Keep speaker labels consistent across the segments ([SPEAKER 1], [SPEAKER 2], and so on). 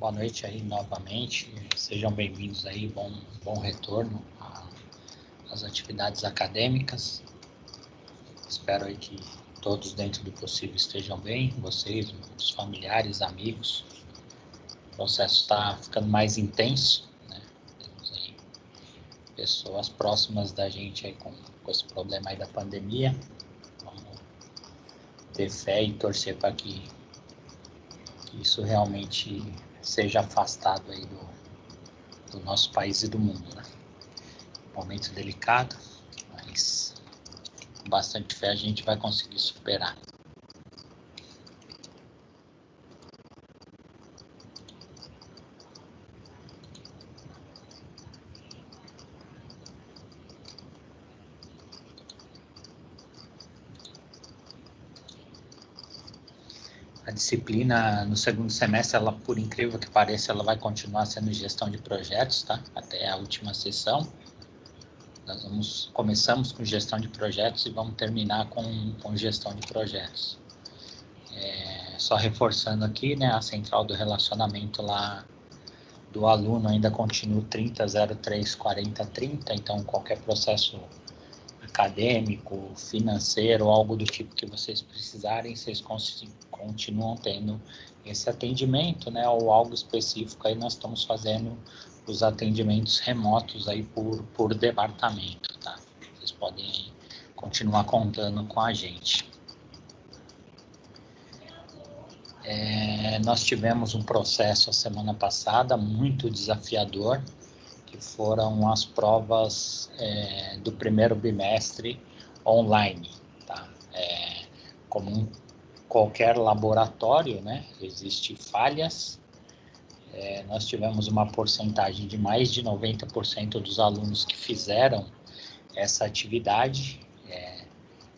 [SPEAKER 1] Boa noite aí novamente, sejam bem-vindos aí, bom retorno às atividades acadêmicas. Espero aí que todos dentro do possível estejam bem, vocês, os familiares, amigos. O processo está ficando mais intenso, né? Temos aí pessoas próximas da gente aí com esse problema aí da pandemia. Vamos ter fé e torcer para que isso realmente seja afastado aí do nosso país e do mundo, né? Momento delicado, mas com bastante fé a gente vai conseguir superar. A disciplina no segundo semestre, ela, por incrível que pareça, ela vai continuar sendo gestão de projetos, tá? Até a última sessão. Nós começamos com gestão de projetos e vamos terminar com gestão de projetos. Só reforçando aqui, né, a central do relacionamento lá do aluno ainda continua 30034030, então qualquer processo acadêmico, financeiro, algo do tipo que vocês precisarem, vocês continuam tendo esse atendimento, né, ou algo específico, aí nós estamos fazendo os atendimentos remotos aí por departamento, tá? Vocês podem continuar contando com a gente. Nós tivemos um processo a semana passada muito desafiador, que foram as provas do primeiro bimestre online, tá? Como qualquer laboratório, né, existem falhas. Nós tivemos uma porcentagem de mais de 90% dos alunos que fizeram essa atividade.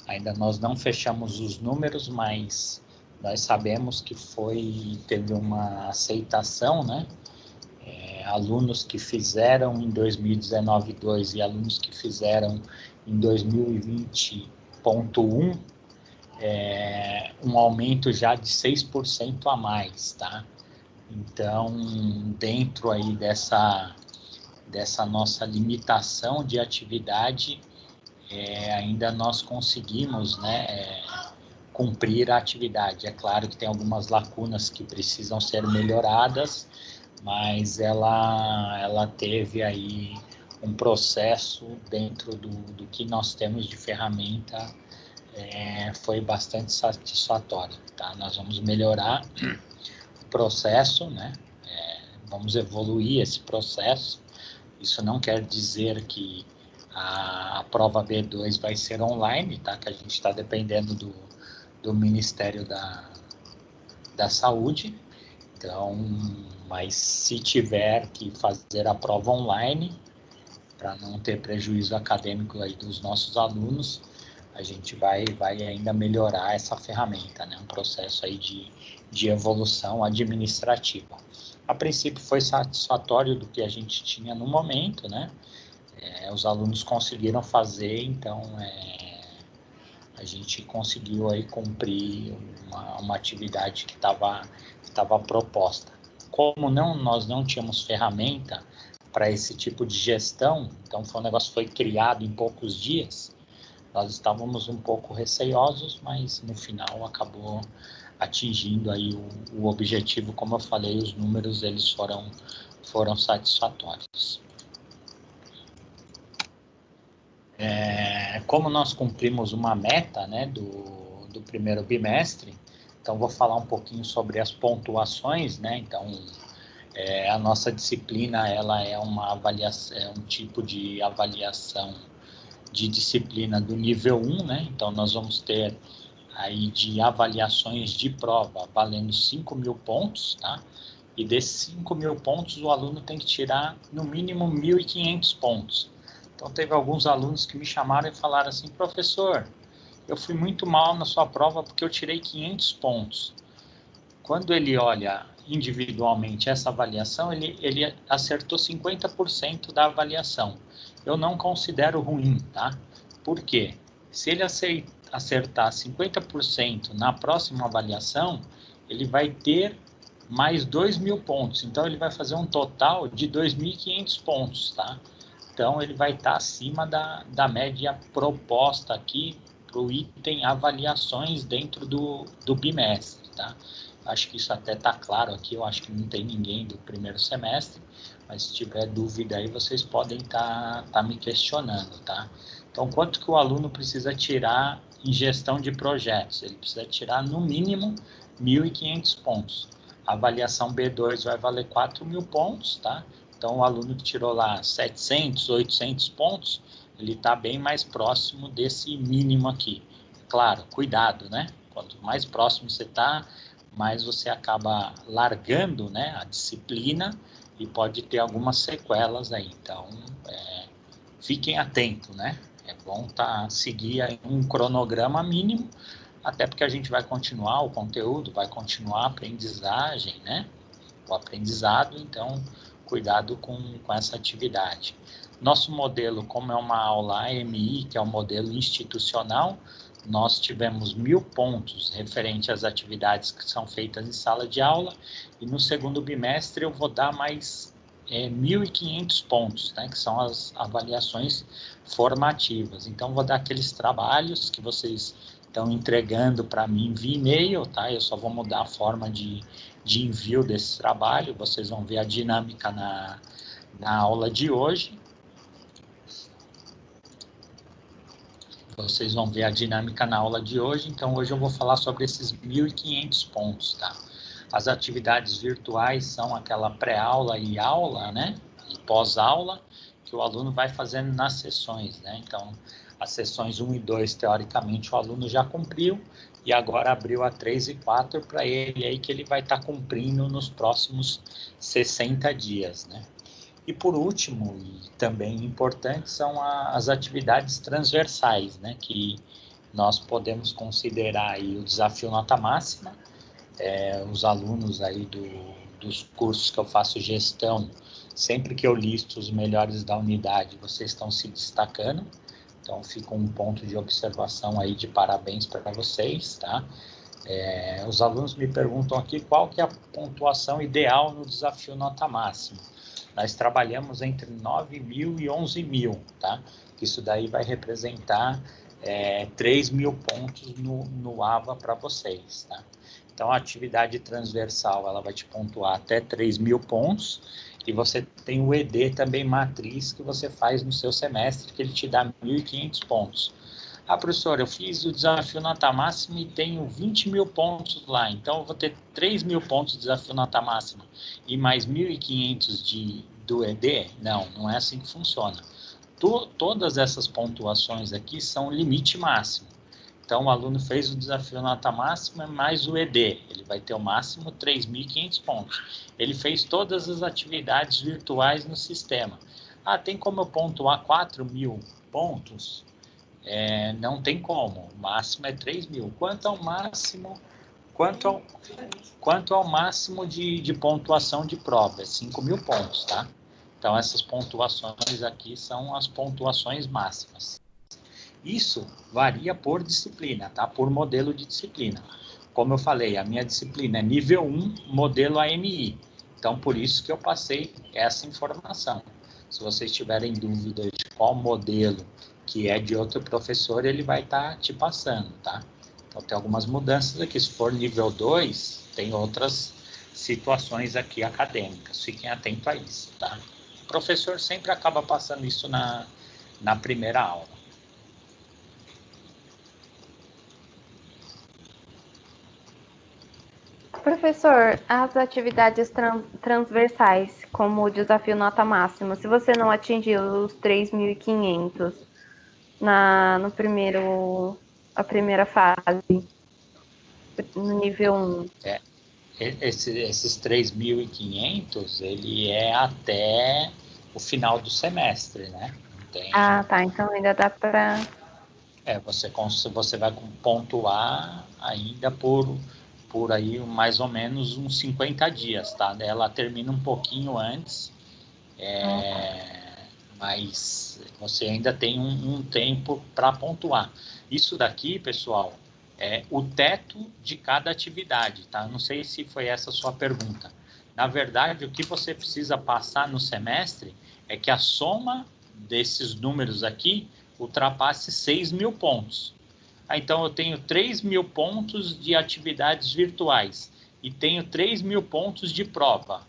[SPEAKER 1] Ainda nós não fechamos os números, mas nós sabemos que teve uma aceitação, né? Alunos que fizeram em 2019.2 e alunos que fizeram em 2020.1, um aumento já de 6% a mais, tá? Então, dentro aí dessa nossa limitação de atividade, ainda nós conseguimos, né, cumprir a atividade. É claro que tem algumas lacunas que precisam ser melhoradas, mas ela teve aí um processo dentro do que nós temos de ferramenta, foi bastante satisfatório, tá? Nós vamos melhorar o processo, né? Vamos evoluir esse processo. Isso não quer dizer que a prova B2 vai ser online, tá? Que a gente está dependendo do Ministério da Saúde. Então, mas se tiver que fazer a prova online, para não ter prejuízo acadêmico aí dos nossos alunos, a gente vai ainda melhorar essa ferramenta, né? Um processo aí de evolução administrativa. A princípio foi satisfatório do que a gente tinha no momento, né? Os alunos conseguiram fazer, então a gente conseguiu aí cumprir uma atividade que estava proposta. Como nós não tínhamos ferramenta para esse tipo de gestão, então o negócio foi criado em poucos dias, nós estávamos um pouco receosos, mas no final acabou atingindo aí o objetivo. Como eu falei, os números eles foram satisfatórios. Como nós cumprimos uma meta, né, do primeiro bimestre, então vou falar um pouquinho sobre as pontuações, né? Então a nossa disciplina ela é uma avaliação, um tipo de avaliação de disciplina do nível 1, né? Então nós vamos ter aí de avaliações de prova valendo 5.000 pontos, tá? E desses 5.000 pontos o aluno tem que tirar no mínimo 1.500 pontos. Então teve alguns alunos que me chamaram e falaram assim: professor, eu fui muito mal na sua prova porque eu tirei 500 pontos. Quando ele olha individualmente essa avaliação, ele acertou 50% da avaliação. Eu não considero ruim, tá? Por quê? Se ele acertar 50% na próxima avaliação, ele vai ter mais 2.000 pontos. Então, ele vai fazer um total de 2.500 pontos, tá? Então, ele vai estar acima da média proposta aqui para o item avaliações dentro do bimestre, tá? Acho que isso até está claro aqui, eu acho que não tem ninguém do primeiro semestre, mas se tiver dúvida aí, vocês podem tá me questionando, tá? Então, quanto que o aluno precisa tirar em gestão de projetos? Ele precisa tirar, no mínimo, 1.500 pontos. A avaliação B2 vai valer 4.000 pontos, tá? Então, o aluno que tirou lá 700, 800 pontos, ele está bem mais próximo desse mínimo aqui. Claro, cuidado, né? Quanto mais próximo você está, mais você acaba largando, né, a disciplina e pode ter algumas sequelas aí. Então, fiquem atentos, né? É bom seguir aí um cronograma mínimo, até porque a gente vai continuar o conteúdo, vai continuar a aprendizagem, né? O aprendizado, então, cuidado com essa atividade. Nosso modelo, como é uma aula AMI, que é um modelo institucional, nós tivemos 1.000 pontos referente às atividades que são feitas em sala de aula, e no segundo bimestre eu vou dar mais 1.500 pontos, né, que são as avaliações formativas. Então, vou dar aqueles trabalhos que vocês estão entregando para mim via e-mail, tá? Eu só vou mudar a forma de envio desse trabalho, vocês vão ver a dinâmica na aula de hoje. Vocês vão ver a dinâmica na aula de hoje, então hoje eu vou falar sobre esses 1.500 pontos, tá? As atividades virtuais são aquela pré-aula e aula, né? E pós-aula, que o aluno vai fazendo nas sessões, né? Então, as sessões 1 e 2, teoricamente, o aluno já cumpriu, e agora abriu a 3 e 4 para ele, aí que ele vai estar cumprindo nos próximos 60 dias, né? E por último, e também importante, são as atividades transversais, né? Que nós podemos considerar aí o desafio nota máxima, os alunos aí dos cursos que eu faço gestão, sempre que eu listo os melhores da unidade, vocês estão se destacando. Então, fica um ponto de observação aí de parabéns para vocês, tá? Os alunos me perguntam aqui qual que é a pontuação ideal no desafio nota máxima. Nós trabalhamos entre 9.000 e 11.000, tá? Isso daí vai representar 3.000 pontos no AVA para vocês, tá? Então, a atividade transversal, ela vai te pontuar até 3.000 pontos, e você tem o ED também matriz, que você faz no seu semestre, que ele te dá 1.500 pontos. Ah, professor, eu fiz o desafio nota máxima e tenho 20.000 pontos lá, então eu vou ter 3.000 pontos de desafio nota máxima e mais 1.500 do ED? Não, não é assim que funciona. Todas essas pontuações aqui são limite máximo. Então, o aluno fez o desafio nota máxima mais o ED, ele vai ter o máximo 3.500 pontos. Ele fez todas as atividades virtuais no sistema. Ah, tem como eu pontuar 4.000 pontos? Não tem como, o máximo é 3.000. Quanto ao máximo de pontuação de prova? É 5.000 pontos, tá? Então, essas pontuações aqui são as pontuações máximas. Isso varia por disciplina, tá? Por modelo de disciplina. Como eu falei, a minha disciplina é nível 1, modelo AMI. Então, por isso que eu passei essa informação. Se vocês tiverem dúvida de qual modelo que é de outro professor, ele vai estar te passando, tá? Então, tem algumas mudanças aqui. Se for nível 2, tem outras situações aqui acadêmicas. Fiquem atentos a isso, tá? O professor sempre acaba passando isso na primeira aula.
[SPEAKER 2] Professor, as atividades transversais, como o desafio nota máxima, se você não atingir os 3.500 a primeira fase, no nível 1.
[SPEAKER 1] Esses 3.500, ele é até o final do semestre, né?
[SPEAKER 2] Tá, então ainda dá para...
[SPEAKER 1] Você vai pontuar ainda por aí mais ou menos uns 50 dias, tá? Ela termina um pouquinho antes, mas você ainda tem um tempo para pontuar. Isso daqui, pessoal, o teto de cada atividade, tá? Não sei se foi essa a sua pergunta. Na verdade, o que você precisa passar no semestre é que a soma desses números aqui ultrapasse 6.000 pontos. Então, eu tenho 3.000 pontos de atividades virtuais e tenho 3.000 pontos de prova.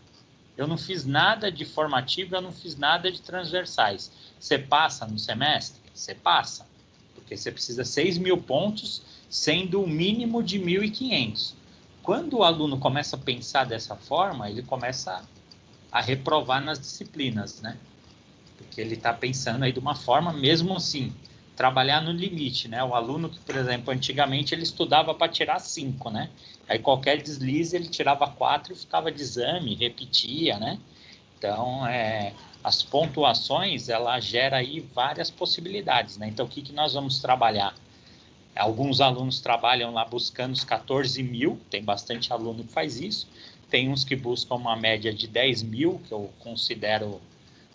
[SPEAKER 1] Eu não fiz nada de formativo, eu não fiz nada de transversais. Você passa no semestre? Você passa, porque você precisa 6.000 pontos, sendo o mínimo de 1.500. Quando o aluno começa a pensar dessa forma, ele começa a reprovar nas disciplinas, né? Porque ele está pensando aí de uma forma, mesmo assim, trabalhar no limite, né? O aluno que, por exemplo, antigamente ele estudava para tirar 5, né? Aí qualquer deslize ele tirava 4 e ficava de exame, repetia, né? Então, as pontuações, ela gera aí várias possibilidades, né? Então, o que nós vamos trabalhar? Alguns alunos trabalham lá buscando os 14.000, tem bastante aluno que faz isso. Tem uns que buscam uma média de 10.000, que eu considero,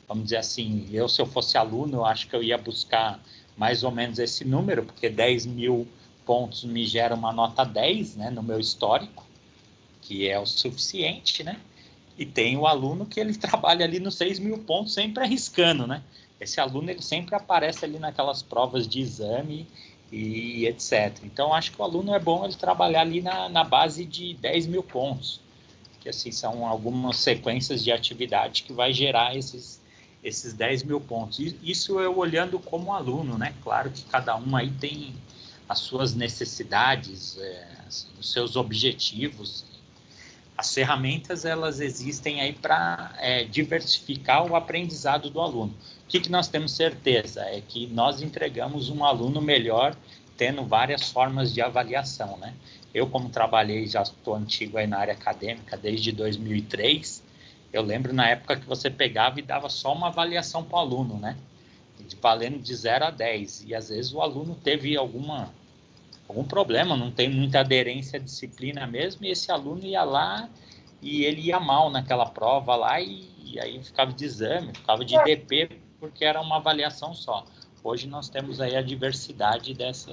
[SPEAKER 1] vamos dizer assim, se eu fosse aluno, eu acho que eu ia buscar mais ou menos esse número, porque 10.000 pontos me gera uma nota 10, né, no meu histórico, que é o suficiente, né? E tem o aluno que ele trabalha ali nos 6.000 pontos sempre arriscando, né? Esse aluno, ele sempre aparece ali naquelas provas de exame e etc. Então, acho que o aluno é bom ele trabalhar ali na base de 10.000 pontos, que assim, são algumas sequências de atividade que vai gerar esses 10.000 pontos. Isso eu olhando como aluno, né? Claro que cada um aí tem as suas necessidades, os seus objetivos. As ferramentas, elas existem aí para diversificar o aprendizado do aluno. O que nós temos certeza? É que nós entregamos um aluno melhor, tendo várias formas de avaliação, né? Eu, como trabalhei, já estou antigo aí na área acadêmica, desde 2003, eu lembro na época que você pegava e dava só uma avaliação para o aluno, né? Valendo de 0 a 10. E às vezes o aluno teve algum problema, não tem muita aderência à disciplina mesmo, e esse aluno ia lá e ele ia mal naquela prova lá e aí ficava de exame, ficava de DP, porque era uma avaliação só. Hoje nós temos aí a diversidade desse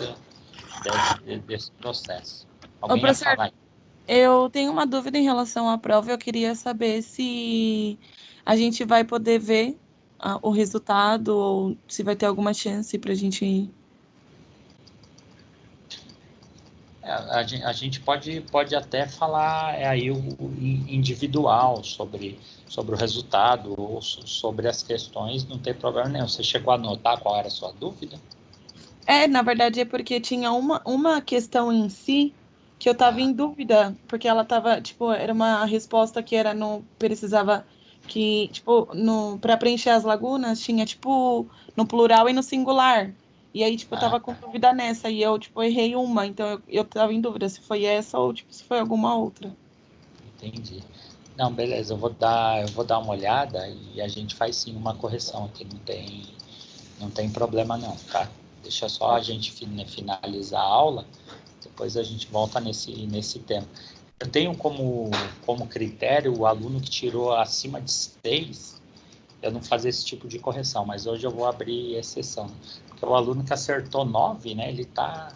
[SPEAKER 1] processo. Alguém ia falar aí?
[SPEAKER 3] Eu tenho uma dúvida em relação à prova, eu queria saber se a gente vai poder ver o resultado ou se vai ter alguma chance para a gente.
[SPEAKER 1] A gente pode até falar aí o individual sobre o resultado ou sobre as questões, não tem problema nenhum. Você chegou a anotar qual era a sua dúvida?
[SPEAKER 3] Na verdade é porque tinha uma questão em si que eu estava em dúvida, porque ela estava, tipo, era uma resposta que era no precisava que, tipo, no para preencher as lagunas tinha tipo no plural e no singular. E aí, tipo, eu tava com dúvida nessa e eu, tipo, errei uma, então eu tava em dúvida se foi essa ou tipo se foi alguma outra.
[SPEAKER 1] Entendi. Não, beleza, eu vou dar uma olhada e a gente faz sim uma correção aqui, não tem problema não, tá? Deixa só a gente finalizar a aula, depois a gente volta nesse tema. Eu tenho como critério o aluno que tirou acima de 6, eu não fazer esse tipo de correção, mas hoje eu vou abrir exceção. Porque o aluno que acertou 9, né, ele tá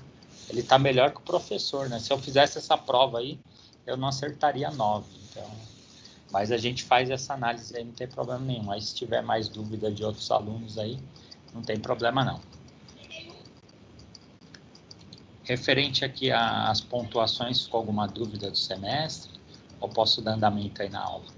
[SPEAKER 1] melhor que o professor, né? Se eu fizesse essa prova aí, eu não acertaria 9. Então, mas a gente faz essa análise aí, não tem problema nenhum. Aí se tiver mais dúvida de outros alunos aí, não tem problema não. Referente aqui às pontuações, com alguma dúvida do semestre, ou posso dar andamento aí na aula?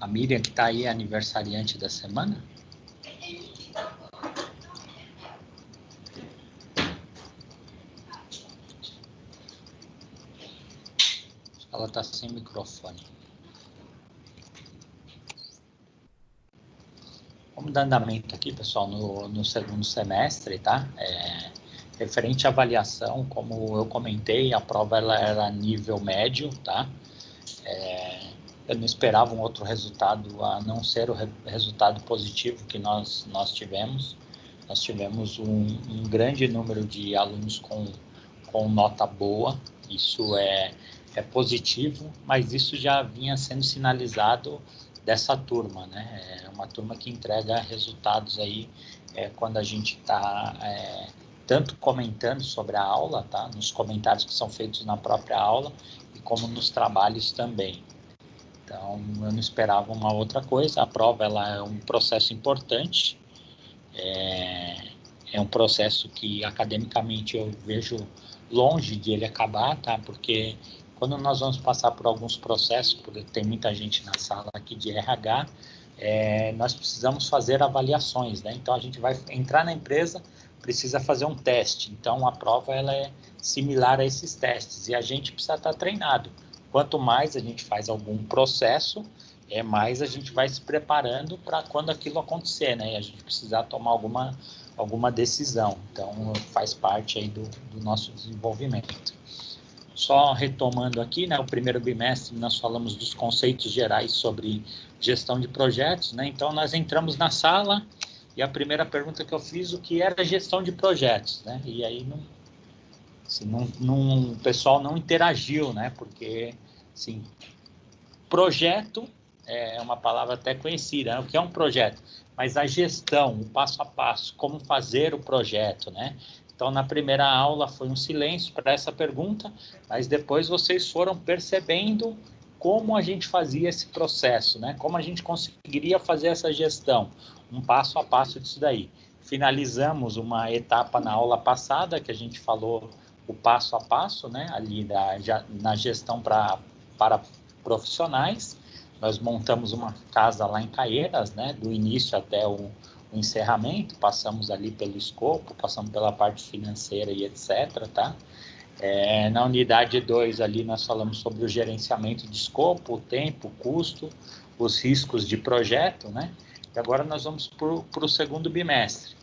[SPEAKER 1] A Miriam, que está aí, é aniversariante da semana? Ela está sem microfone. Vamos dar andamento aqui, pessoal, no segundo semestre, tá? Referente à avaliação, como eu comentei, a prova ela era nível médio, tá? Eu não esperava um outro resultado, a não ser o resultado positivo que nós tivemos. nós tivemos um grande número de alunos com nota boa, isso é positivo, mas isso já vinha sendo sinalizado dessa turma, né? É uma turma que entrega resultados aí quando a gente está tanto comentando sobre a aula, tá? Nos comentários que são feitos na própria aula e como nos trabalhos também. Então, eu não esperava uma outra coisa. A prova ela é um processo importante, é um processo que academicamente eu vejo longe de ele acabar, tá? Porque quando nós vamos passar por alguns processos, porque tem muita gente na sala aqui de RH, nós precisamos fazer avaliações, né? Então, a gente vai entrar na empresa, precisa fazer um teste. Então, a prova ela é similar a esses testes e a gente precisa estar treinado. Quanto mais a gente faz algum processo, mais a gente vai se preparando para quando aquilo acontecer, né? E a gente precisar tomar alguma decisão. Então, faz parte aí do nosso desenvolvimento. Só retomando aqui, né? O primeiro bimestre nós falamos dos conceitos gerais sobre gestão de projetos, né? Então, nós entramos na sala e a primeira pergunta que eu fiz, o que era gestão de projetos, né? E aí o pessoal não interagiu, né? Porque, assim, projeto é uma palavra até conhecida, né? O que é um projeto? Mas a gestão, o passo a passo, como fazer o projeto, né? Então, na primeira aula foi um silêncio para essa pergunta, mas depois vocês foram percebendo como a gente fazia esse processo, né? Como a gente conseguiria fazer essa gestão, um passo a passo disso daí. Finalizamos uma etapa na aula passada, que a gente falou o passo a passo, né? Ali na gestão para profissionais. Nós montamos uma casa lá em Caieiras, né? Do início até o encerramento, passamos ali pelo escopo, passamos pela parte financeira e etc, tá? Na unidade 2 ali nós falamos sobre o gerenciamento de escopo, o tempo, o custo, os riscos de projeto, né? E agora nós vamos para o segundo bimestre.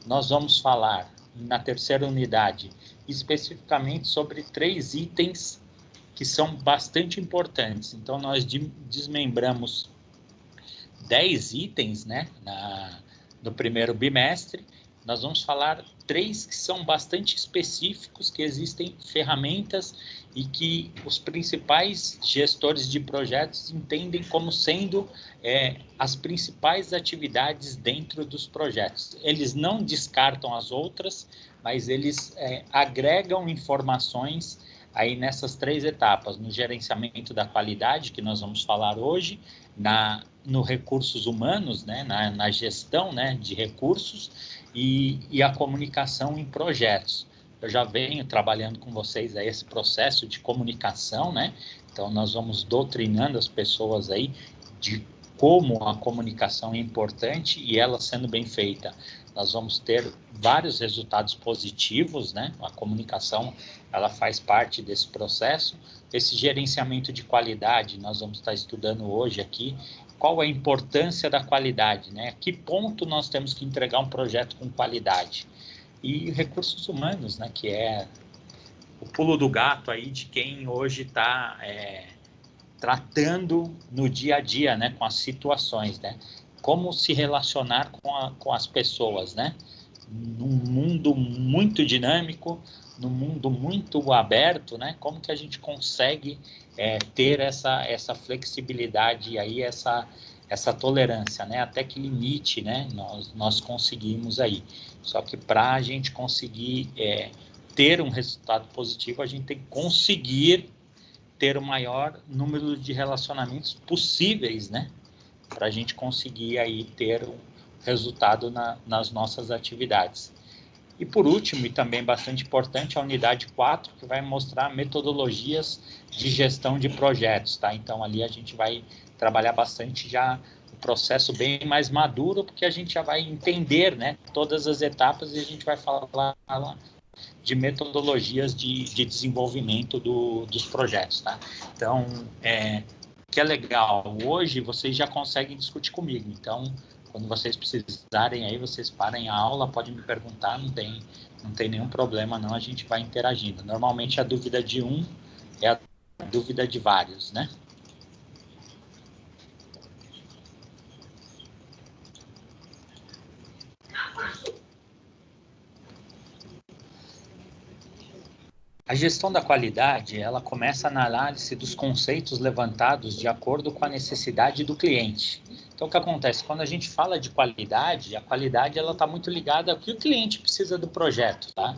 [SPEAKER 1] Nós vamos falar na terceira unidade especificamente sobre 3 itens que são bastante importantes. Então, nós desmembramos 10 itens, né, no primeiro bimestre. Nós vamos falar 3 que são bastante específicos, que existem ferramentas e que os principais gestores de projetos entendem como sendo as principais atividades dentro dos projetos. Eles não descartam as outras, mas eles agregam informações aí nessas 3 etapas, no gerenciamento da qualidade, que nós vamos falar hoje, no recursos humanos, né, na gestão, né, de recursos e a comunicação em projetos. Eu já venho trabalhando com vocês aí esse processo de comunicação, né? Então, nós vamos doutrinando as pessoas aí de como a comunicação é importante e ela sendo bem feita. Nós vamos ter vários resultados positivos, né? A comunicação, ela faz parte desse processo. Esse gerenciamento de qualidade, nós vamos estar estudando hoje aqui, qual a importância da qualidade, né? A que ponto nós temos que entregar um projeto com qualidade? E recursos humanos, né? Que é o pulo do gato aí de quem hoje está tratando no dia a dia, né? Com as situações, né? Como se relacionar com as pessoas, né? Num mundo muito dinâmico, num mundo muito aberto, né? Como que a gente consegue ter essa flexibilidade aí, essa tolerância, né? Até que limite, né? Nós conseguimos aí. Só que para a gente conseguir ter um resultado positivo, a gente tem que conseguir ter o maior número de relacionamentos possíveis, né? Para a gente conseguir aí ter um resultado nas nossas atividades. E por último, e também bastante importante, a unidade 4, que vai mostrar metodologias de gestão de projetos, tá? Então, ali a gente vai trabalhar bastante já o processo bem mais maduro, porque a gente já vai entender, né, todas as etapas e a gente vai falar de metodologias de desenvolvimento dos projetos, tá? Então, que é legal, hoje vocês já conseguem discutir comigo, então quando vocês precisarem aí, vocês parem a aula, podem me perguntar, não tem nenhum problema não, a gente vai interagindo. Normalmente a dúvida de um é a dúvida de vários, né? A gestão da qualidade, ela começa na análise dos conceitos levantados de acordo com a necessidade do cliente. Então, o que acontece? Quando a gente fala de qualidade, a qualidade ela está muito ligada ao que o cliente precisa do projeto, tá?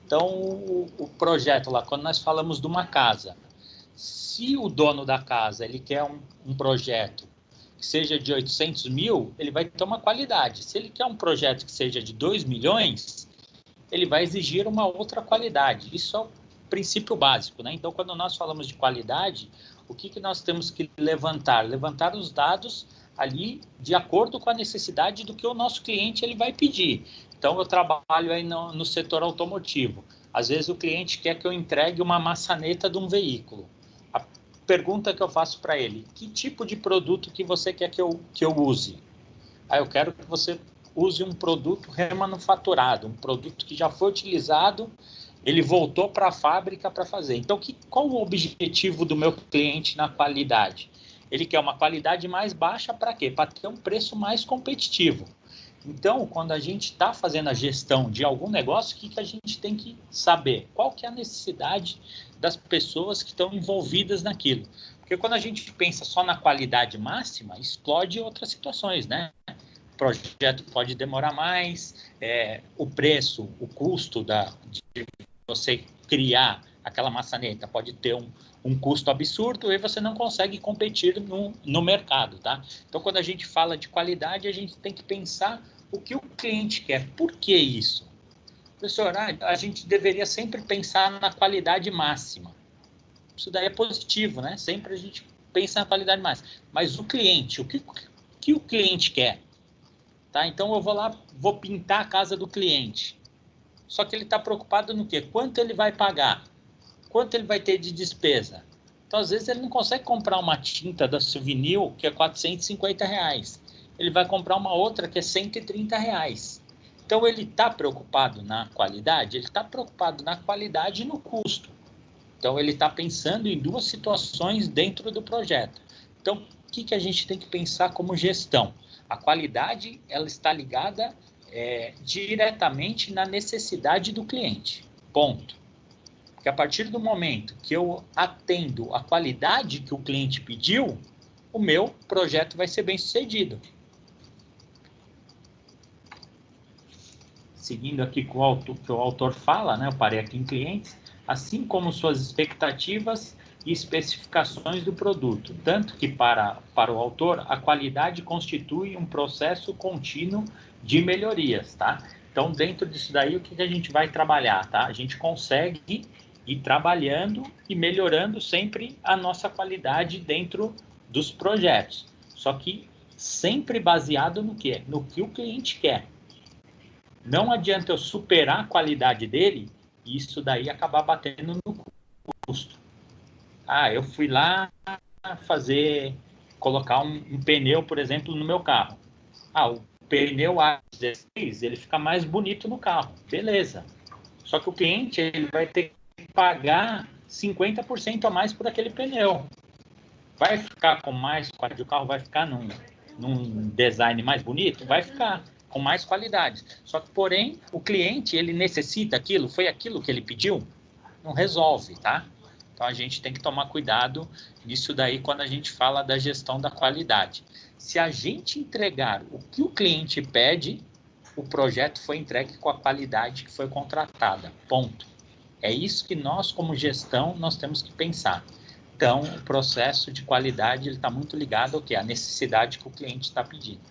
[SPEAKER 1] Então, o projeto lá, quando nós falamos de uma casa, se o dono da casa ele quer um projeto que seja de 800 mil, ele vai ter uma qualidade. Se ele quer um projeto que seja de 2 milhões, ele vai exigir uma outra qualidade. Isso é o princípio básico, né? Então, quando nós falamos de qualidade, o que nós temos que levantar? Levantar os dados ali de acordo com a necessidade do que o nosso cliente ele vai pedir. Então, eu trabalho aí no setor automotivo. Às vezes, o cliente quer que eu entregue uma maçaneta de um veículo. A pergunta que eu faço para ele, que tipo de produto que você quer que eu use? Eu quero que você use um produto remanufaturado, um produto que já foi utilizado, ele voltou para a fábrica para fazer. Então, qual o objetivo do meu cliente na qualidade? Ele quer uma qualidade mais baixa para quê? Para ter um preço mais competitivo. Então, quando a gente está fazendo a gestão de algum negócio, o que a gente tem que saber? Qual que é a necessidade das pessoas que estão envolvidas naquilo? Porque quando a gente pensa só na qualidade máxima, explode outras situações, né? O projeto pode demorar mais, o preço, o custo de você criar aquela maçaneta pode ter um custo absurdo e você não consegue competir no mercado, tá? Então, quando a gente fala de qualidade, a gente tem que pensar o que o cliente quer. Por que isso? Professor, a gente deveria sempre pensar na qualidade máxima. Isso daí é positivo, né? Sempre a gente pensa na qualidade máxima. Mas o cliente, o que o cliente quer? Tá? Então, eu vou lá, vou pintar a casa do cliente. Só que ele está preocupado no quê? Quanto ele vai pagar? Quanto ele vai ter de despesa? Então, às vezes, ele não consegue comprar uma tinta da Souvenir que é R$450. Ele vai comprar uma outra que é R$130. Então, ele está preocupado na qualidade? Ele está preocupado na qualidade e no custo. Então, ele está pensando em duas situações dentro do projeto. Então, o que a gente tem que pensar como gestão? A qualidade, ela está ligada diretamente na necessidade do cliente. Ponto. Porque a partir do momento que eu atendo a qualidade que o cliente pediu, o meu projeto vai ser bem sucedido. Seguindo aqui com o que o autor fala, né, eu parei aqui em clientes, assim como suas expectativas e especificações do produto, tanto que para o autor a qualidade constitui um processo contínuo de melhorias, tá? Então, dentro disso daí, o que a gente vai trabalhar, tá? A gente consegue ir trabalhando e melhorando sempre a nossa qualidade dentro dos projetos, só que sempre baseado no quê? No que o cliente quer. Não adianta eu superar a qualidade dele e isso daí acabar batendo no custo. Eu fui lá colocar um pneu, por exemplo, no meu carro. O pneu A16, ele fica mais bonito no carro, beleza. Só que o cliente ele vai ter que pagar 50% a mais por aquele pneu. Vai ficar com mais qualidade, o carro vai ficar num design mais bonito? Vai ficar com mais qualidade. Só que, porém, o cliente, ele necessita aquilo, foi aquilo que ele pediu? Não resolve, tá? Então, a gente tem que tomar cuidado nisso daí quando a gente fala da gestão da qualidade. Se a gente entregar o que o cliente pede, o projeto foi entregue com a qualidade que foi contratada. Ponto. É isso que nós, como gestão, nós temos que pensar. Então, o processo de qualidade está muito ligado ao quê? A necessidade que o cliente está pedindo.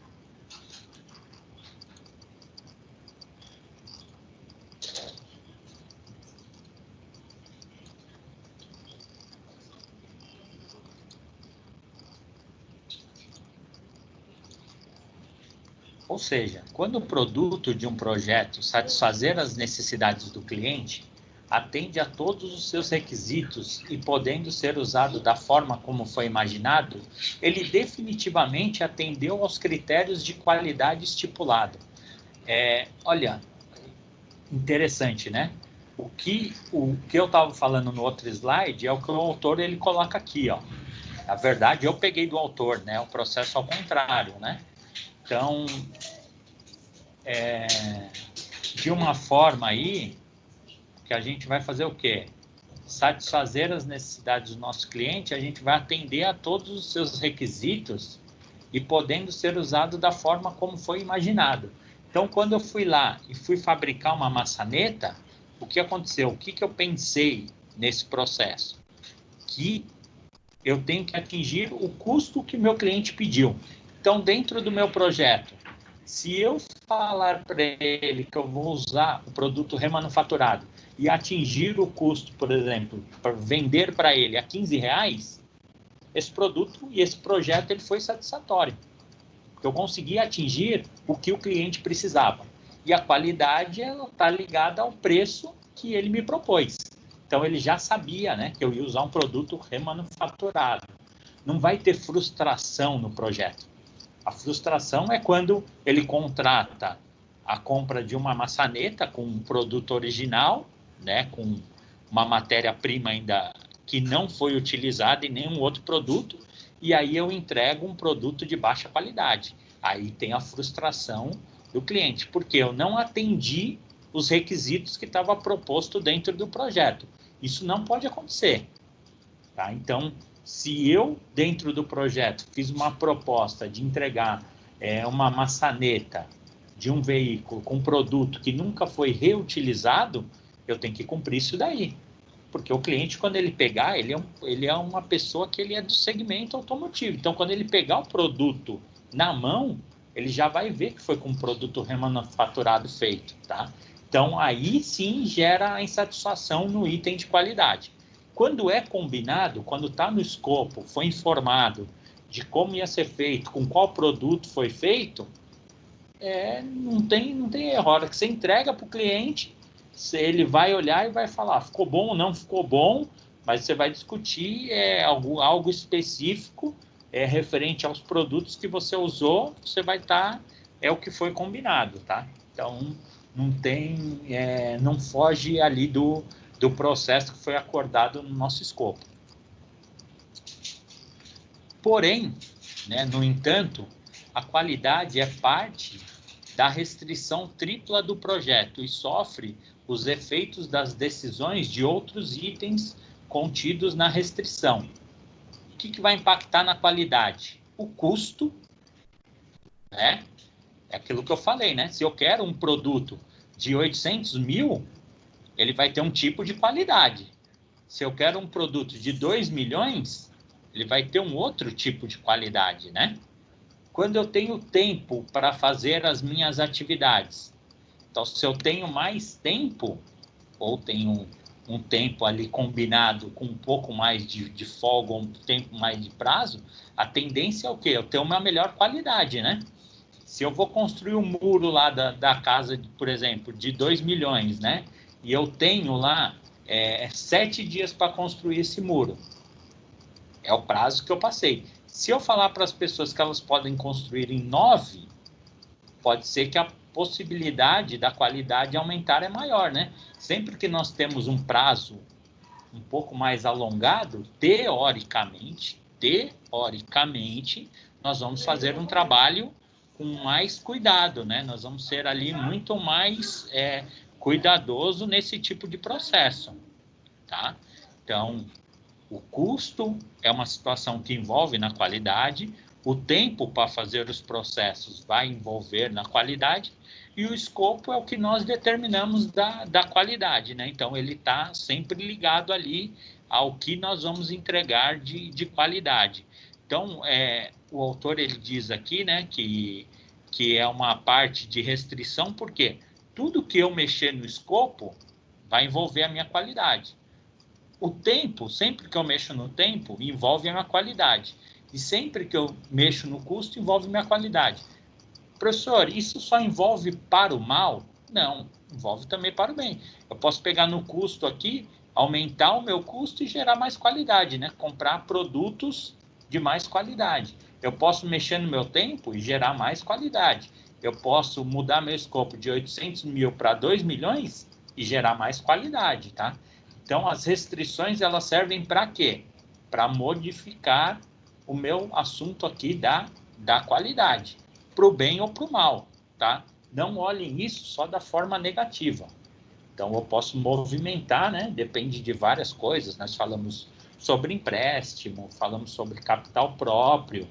[SPEAKER 1] Ou seja, quando o produto de um projeto satisfazer as necessidades do cliente, atende a todos os seus requisitos e podendo ser usado da forma como foi imaginado, ele definitivamente atendeu aos critérios de qualidade estipulado. Olha, interessante, né? O que eu estava falando no outro slide é o que o autor ele coloca aqui, ó. Na verdade, eu peguei do autor, né? O processo ao contrário, né? Então, de uma forma aí, que a gente vai fazer o quê? satisfazer as necessidades do nosso cliente, a gente vai atender a todos os seus requisitos e podendo ser usado da forma como foi imaginado. Então, quando eu fui lá e fui fabricar uma maçaneta, o que aconteceu? O que eu pensei nesse processo? Que eu tenho que atingir o custo que meu cliente pediu. Então, dentro do meu projeto, se eu falar para ele que eu vou usar o produto remanufaturado e atingir o custo, por exemplo, para vender para ele a R$15, esse produto e esse projeto ele foi satisfatório. Eu consegui atingir o que o cliente precisava. E a qualidade está ligada ao preço que ele me propôs. Então, ele já sabia, né, que eu ia usar um produto remanufaturado. Não vai ter frustração no projeto. A frustração é quando ele contrata a compra de uma maçaneta com um produto original, né, com uma matéria-prima ainda que não foi utilizada em nenhum outro produto, e aí eu entrego um produto de baixa qualidade. Aí tem a frustração do cliente, porque eu não atendi os requisitos que estava proposto dentro do projeto. Isso não pode acontecer. Tá? Então, se eu, dentro do projeto, fiz uma proposta de entregar uma maçaneta de um veículo com produto que nunca foi reutilizado, eu tenho que cumprir isso daí. Porque o cliente, quando ele pegar, ele é uma pessoa que ele é do segmento automotivo. Então, quando ele pegar o produto na mão, ele já vai ver que foi com um produto remanufaturado feito, tá? Então, aí sim gera a insatisfação no item de qualidade. Quando é combinado, quando está no escopo, foi informado de como ia ser feito, com qual produto foi feito, não tem erro. A hora que você entrega para o cliente, ele vai olhar e vai falar, ficou bom ou não ficou bom, mas você vai discutir algo específico referente aos produtos que você usou, você vai estar, é o que foi combinado, tá? Então, não foge ali do processo que foi acordado no nosso escopo. Porém, né, no entanto, a qualidade é parte da restrição tripla do projeto e sofre os efeitos das decisões de outros itens contidos na restrição. O que vai impactar na qualidade? O custo, né? É aquilo que eu falei, né? Se eu quero um produto de 800 mil, ele vai ter um tipo de qualidade. Se eu quero um produto de 2 milhões, ele vai ter um outro tipo de qualidade, né? Quando eu tenho tempo para fazer as minhas atividades, então, se eu tenho mais tempo, ou tenho um tempo ali combinado com um pouco mais de folga, ou um tempo mais de prazo, a tendência é o quê? Eu ter uma melhor qualidade, né? Se eu vou construir um muro lá da casa, por exemplo, de 2 milhões, né? E eu tenho lá 7 dias para construir esse muro. É o prazo que eu passei. Se eu falar para as pessoas que elas podem construir em 9, pode ser que a possibilidade da qualidade aumentar é maior, né? Sempre que nós temos um prazo um pouco mais alongado, teoricamente, nós vamos fazer um trabalho com mais cuidado, né? Nós vamos ser ali muito mais cuidadoso nesse tipo de processo, tá? Então, o custo é uma situação que envolve na qualidade, o tempo para fazer os processos vai envolver na qualidade e o escopo é o que nós determinamos da qualidade, né? Então, ele está sempre ligado ali ao que nós vamos entregar de qualidade. Então, o autor ele diz aqui, né, que é uma parte de restrição, porque tudo que eu mexer no escopo vai envolver a minha qualidade. O tempo, sempre que eu mexo no tempo, envolve a minha qualidade. E sempre que eu mexo no custo, envolve minha qualidade. Professor, isso só envolve para o mal? Não, envolve também para o bem. Eu posso pegar no custo aqui, aumentar o meu custo e gerar mais qualidade, né? Comprar produtos de mais qualidade. Eu posso mexer no meu tempo e gerar mais qualidade. Eu posso mudar meu escopo de 800 mil para 2 milhões e gerar mais qualidade, tá? Então, as restrições, elas servem para quê? Para modificar o meu assunto aqui da qualidade, para o bem ou para o mal, tá? Não olhem isso só da forma negativa. Então, eu posso movimentar, né? Depende de várias coisas. Nós falamos sobre empréstimo, falamos sobre capital próprio,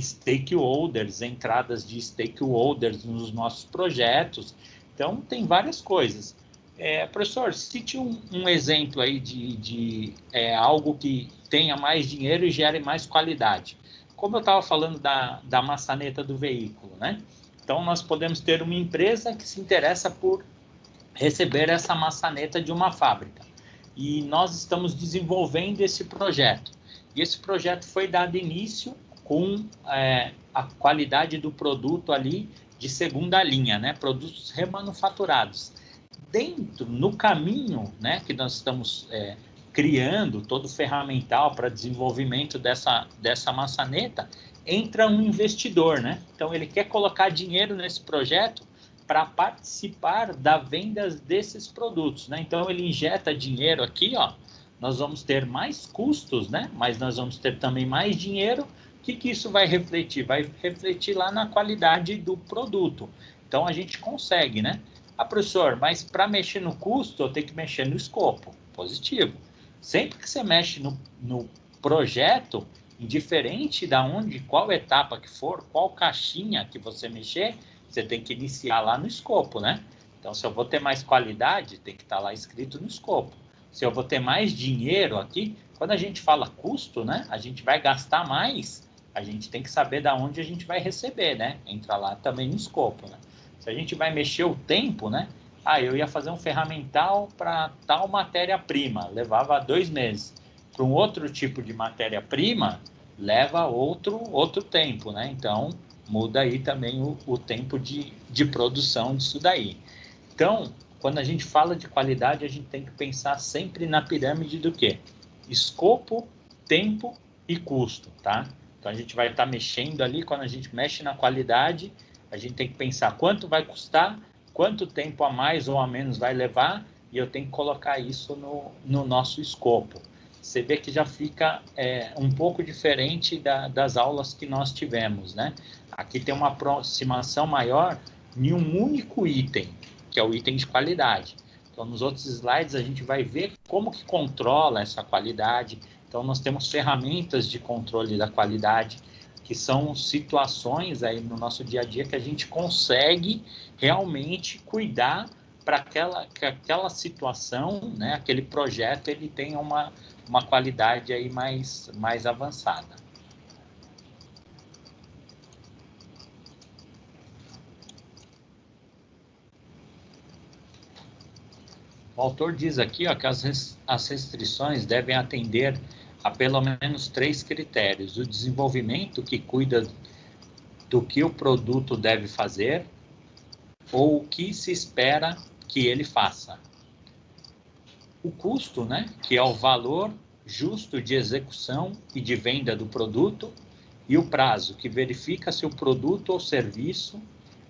[SPEAKER 1] stakeholders, entradas de stakeholders nos nossos projetos. Então, tem várias coisas. Professor, cite um exemplo aí de algo que tenha mais dinheiro e gere mais qualidade. Como eu estava falando da maçaneta do veículo, né? Então, nós podemos ter uma empresa que se interessa por receber essa maçaneta de uma fábrica. E nós estamos desenvolvendo esse projeto. E esse projeto foi dado início com a qualidade do produto ali de segunda linha, né? Produtos remanufaturados. No caminho, né, que nós estamos criando, todo o ferramental para desenvolvimento dessa maçaneta, entra um investidor, né? Então, ele quer colocar dinheiro nesse projeto para participar da venda desses produtos, né? Então, ele injeta dinheiro aqui, ó, nós vamos ter mais custos, né? Mas nós vamos ter também mais dinheiro. O que isso vai refletir? Vai refletir lá na qualidade do produto. Então, a gente consegue, né? Professor, mas para mexer no custo, eu tenho que mexer no escopo. Positivo. Sempre que você mexe no projeto, indiferente da qual etapa que for, qual caixinha que você mexer, você tem que iniciar lá no escopo, né? Então, se eu vou ter mais qualidade, tem que estar lá escrito no escopo. Se eu vou ter mais dinheiro aqui, quando a gente fala custo, né? A gente vai gastar mais, a gente tem que saber da onde a gente vai receber, né? Entra lá também no escopo, né? Se a gente vai mexer o tempo, né? Eu ia fazer um ferramental para tal matéria-prima, levava 2 meses. Para um outro tipo de matéria-prima, leva outro tempo, né? Então, muda aí também o tempo de produção disso daí. Então, quando a gente fala de qualidade, a gente tem que pensar sempre na pirâmide do quê? Escopo, tempo e custo, tá? Então, a gente vai estar mexendo ali, quando a gente mexe na qualidade, a gente tem que pensar quanto vai custar, quanto tempo a mais ou a menos vai levar, e eu tenho que colocar isso no nosso escopo. Você vê que já fica um pouco diferente das aulas que nós tivemos, né? Aqui tem uma aproximação maior em um único item, que é o item de qualidade. Então, nos outros slides, a gente vai ver como que controla essa qualidade. Então, nós temos ferramentas de controle da qualidade, que são situações aí no nosso dia a dia que a gente consegue realmente cuidar para que aquela situação, né, aquele projeto, ele tenha uma qualidade aí mais avançada. O autor diz aqui, ó, que as restrições devem atender a pelo menos 3 critérios: o desenvolvimento, que cuida do que o produto deve fazer, ou o que se espera que ele faça. O custo, né, que é o valor justo de execução e de venda do produto, e o prazo, que verifica se o produto ou serviço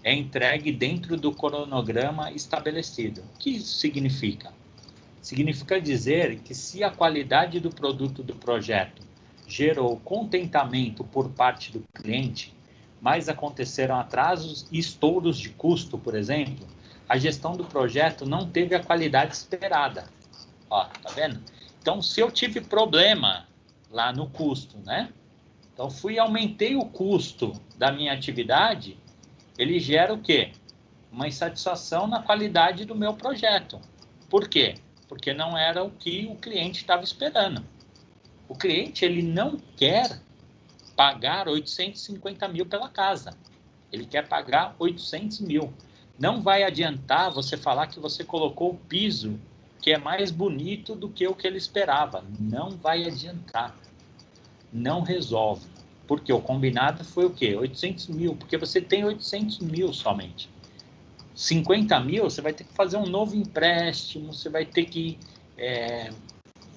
[SPEAKER 1] é entregue dentro do cronograma estabelecido. O que isso significa? Significa dizer que se a qualidade do produto do projeto gerou contentamento por parte do cliente, mas aconteceram atrasos e estouros de custo, por exemplo, a gestão do projeto não teve a qualidade esperada. Ó, tá vendo? Então, se eu tive problema lá no custo, né? Então, aumentei o custo da minha atividade, ele gera o quê? Uma insatisfação na qualidade do meu projeto. Por quê? Porque não era o que o cliente estava esperando. O cliente, ele não quer pagar 850 mil pela casa. Ele quer pagar 800 mil. Não vai adiantar você falar que você colocou o piso que é mais bonito do que o que ele esperava. Não vai adiantar. Não resolve. Porque o combinado foi o quê? 800 mil. Porque você tem 800 mil somente. 50 mil, você vai ter que fazer um novo empréstimo, você vai ter que...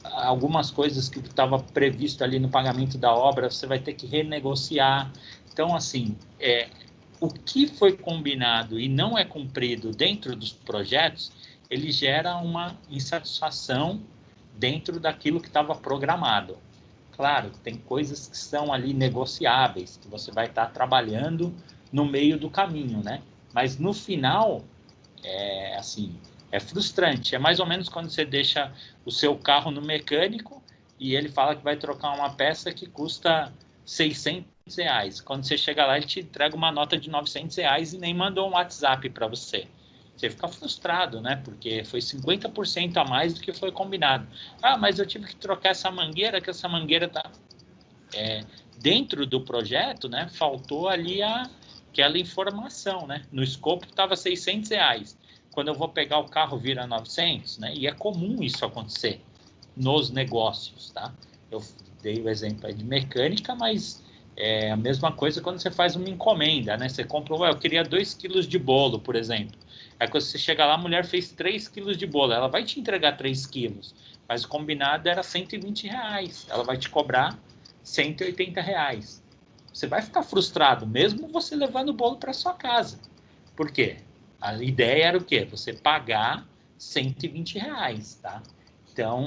[SPEAKER 1] algumas coisas que estava previsto ali no pagamento da obra, você vai ter que renegociar. Então, assim, o que foi combinado e não é cumprido dentro dos projetos, ele gera uma insatisfação dentro daquilo que estava programado. Claro, tem coisas que são ali negociáveis, que você vai estar trabalhando no meio do caminho, né? Mas no final, É frustrante. É mais ou menos quando você deixa o seu carro no mecânico e ele fala que vai trocar uma peça que custa R$ 600. Quando você chega lá, ele te entrega uma nota de R$ 900 e nem mandou um WhatsApp para você. Você fica frustrado, né? Porque foi 50% a mais do que foi combinado. Ah, mas eu tive que trocar essa mangueira, que essa mangueira tá dentro do projeto, né? Faltou ali aquela informação, né? No escopo estava R$ 600. Quando eu vou pegar o carro, vira 900, né? E é comum isso acontecer nos negócios, tá? Eu dei o exemplo aí de mecânica, mas é a mesma coisa quando você faz uma encomenda, né? Você compra, eu queria 2 quilos de bolo, por exemplo. Aí quando você chega lá, a mulher fez 3 quilos de bolo. Ela vai te entregar 3 quilos, mas o combinado era R$ 120. Ela vai te cobrar R$ 180. Você vai ficar frustrado, mesmo você levando o bolo para sua casa. Por quê? A ideia era o quê? Você pagar R$ 120, tá? Então,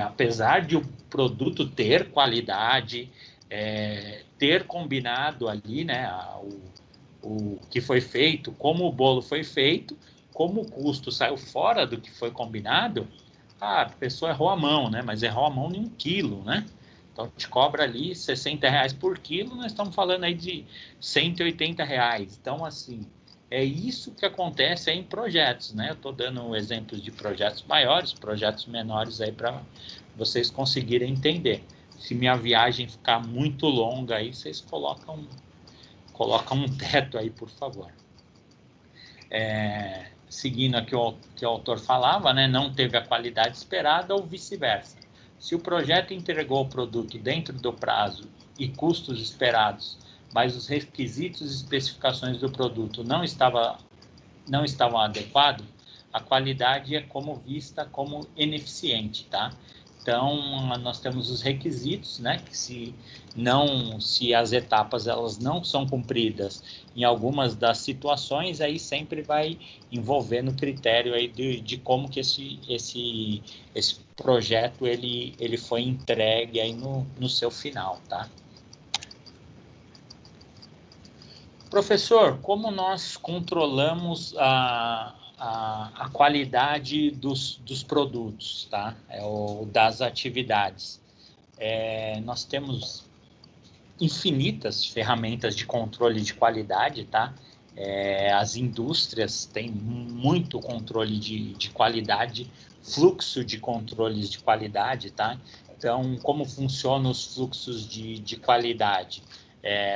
[SPEAKER 1] apesar de o produto ter qualidade, ter combinado ali, né, o que foi feito, como o bolo foi feito, como o custo saiu fora do que foi combinado, a pessoa errou a mão, né? Mas errou a mão em 1 quilo, né? Então, te cobra ali R$ 60 por quilo, nós estamos falando aí de R$ 180. Então, assim, é isso que acontece aí em projetos, né? Eu estou dando exemplos de projetos maiores, projetos menores aí para vocês conseguirem entender. Se minha viagem ficar muito longa aí, vocês colocam um teto aí, por favor. Seguindo aqui o que o autor falava, né? Não teve a qualidade esperada ou vice-versa. Se o projeto entregou o produto dentro do prazo e custos esperados, mas os requisitos e especificações do produto não estavam adequados, a qualidade é vista como ineficiente, tá? Então, nós temos os requisitos, né? Que se as etapas elas não são cumpridas em algumas das situações, aí sempre vai envolver no critério aí de como que esse projeto ele foi entregue aí no seu final, tá? Professor, como nós controlamos a qualidade dos produtos, tá? Das atividades? Nós temos infinitas ferramentas de controle de qualidade, tá? As indústrias têm muito controle de qualidade, fluxo de controles de qualidade, tá? Então, como funcionam os fluxos de qualidade?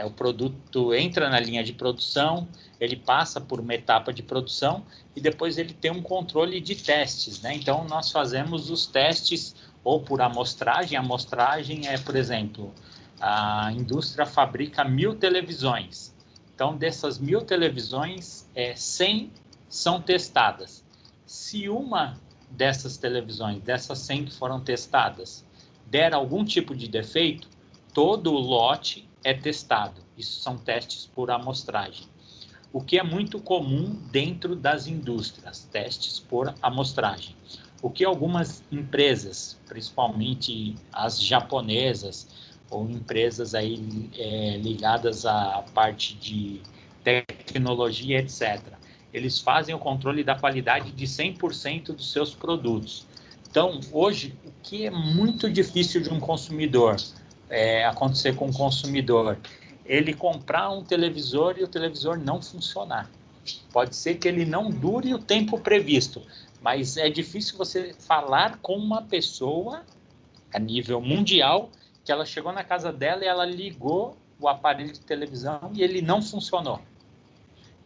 [SPEAKER 1] O produto entra na linha de produção, ele passa por uma etapa de produção e depois ele tem um controle de testes, né? Então, nós fazemos os testes ou por amostragem. A amostragem por exemplo, a indústria fabrica 1.000 televisões. Então, dessas 1.000 televisões, 100 são testadas. Se uma dessas televisões, dessas 100 que foram testadas, der algum tipo de defeito, todo o lote é testado. Isso são testes por amostragem. O que é muito comum dentro das indústrias, testes por amostragem. O que algumas empresas, principalmente as japonesas, ou empresas aí ligadas à parte de tecnologia, etc. Eles fazem o controle da qualidade de 100% dos seus produtos. Então, hoje, o que é muito difícil de um consumidor acontecer com um consumidor, ele comprar um televisor e o televisor não funcionar. Pode ser que ele não dure o tempo previsto, mas é difícil você falar com uma pessoa a nível mundial que ela chegou na casa dela e ela ligou o aparelho de televisão e ele não funcionou.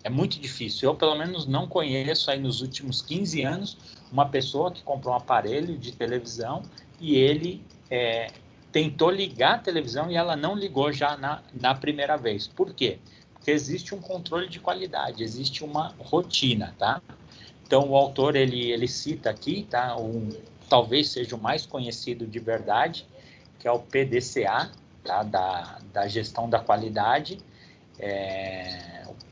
[SPEAKER 1] É muito difícil. Eu, pelo menos, não conheço aí nos últimos 15 anos uma pessoa que comprou um aparelho de televisão e ele tentou ligar a televisão e ela não ligou já na primeira vez. Por quê? Porque existe um controle de qualidade, existe uma rotina, tá? Então, o autor, ele cita aqui, tá? Talvez seja o mais conhecido de verdade, que é o PDCA, tá? da gestão da qualidade.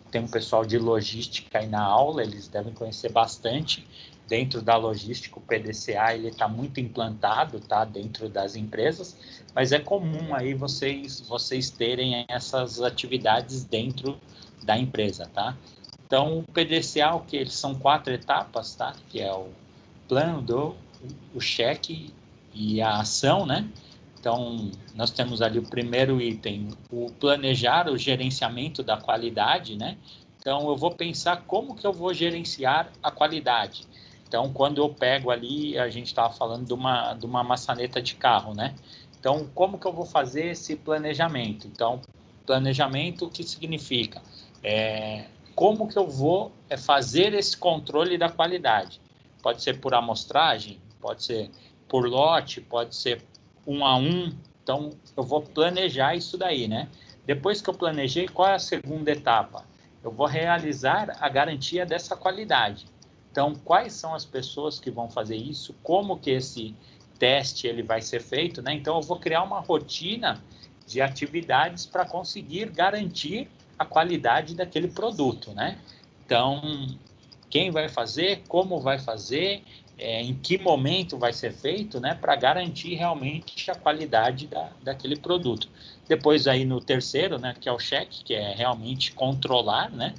[SPEAKER 1] Tem um pessoal de logística aí na aula, eles devem conhecer bastante. Dentro da logística, o PDCA está muito implantado, tá? Dentro das empresas, mas é comum aí vocês terem essas atividades dentro da empresa, tá? Então, o PDCA, eles são 4 etapas, tá? Que é o plano, o cheque e a ação, né? Então, nós temos ali o primeiro item, o planejar, o gerenciamento da qualidade, né? Então, eu vou pensar como que eu vou gerenciar a qualidade. Então, quando eu pego ali, a gente estava falando de uma maçaneta de carro, né? Então, como que eu vou fazer esse planejamento? Então, planejamento, o que significa? Como que eu vou fazer esse controle da qualidade? Pode ser por amostragem, pode ser por lote, pode ser 1 a 1. Então, eu vou planejar isso daí, né? Depois que eu planejei, qual é a segunda etapa? Eu vou realizar a garantia dessa qualidade. Então, quais são as pessoas que vão fazer isso? Como que esse teste ele vai ser feito, né? Então, eu vou criar uma rotina de atividades para conseguir garantir a qualidade daquele produto, né? Então, quem vai fazer, como vai fazer, em que momento vai ser feito, né? Para garantir realmente a qualidade daquele produto. Depois aí no terceiro, né? Que é o cheque, que é realmente controlar, né?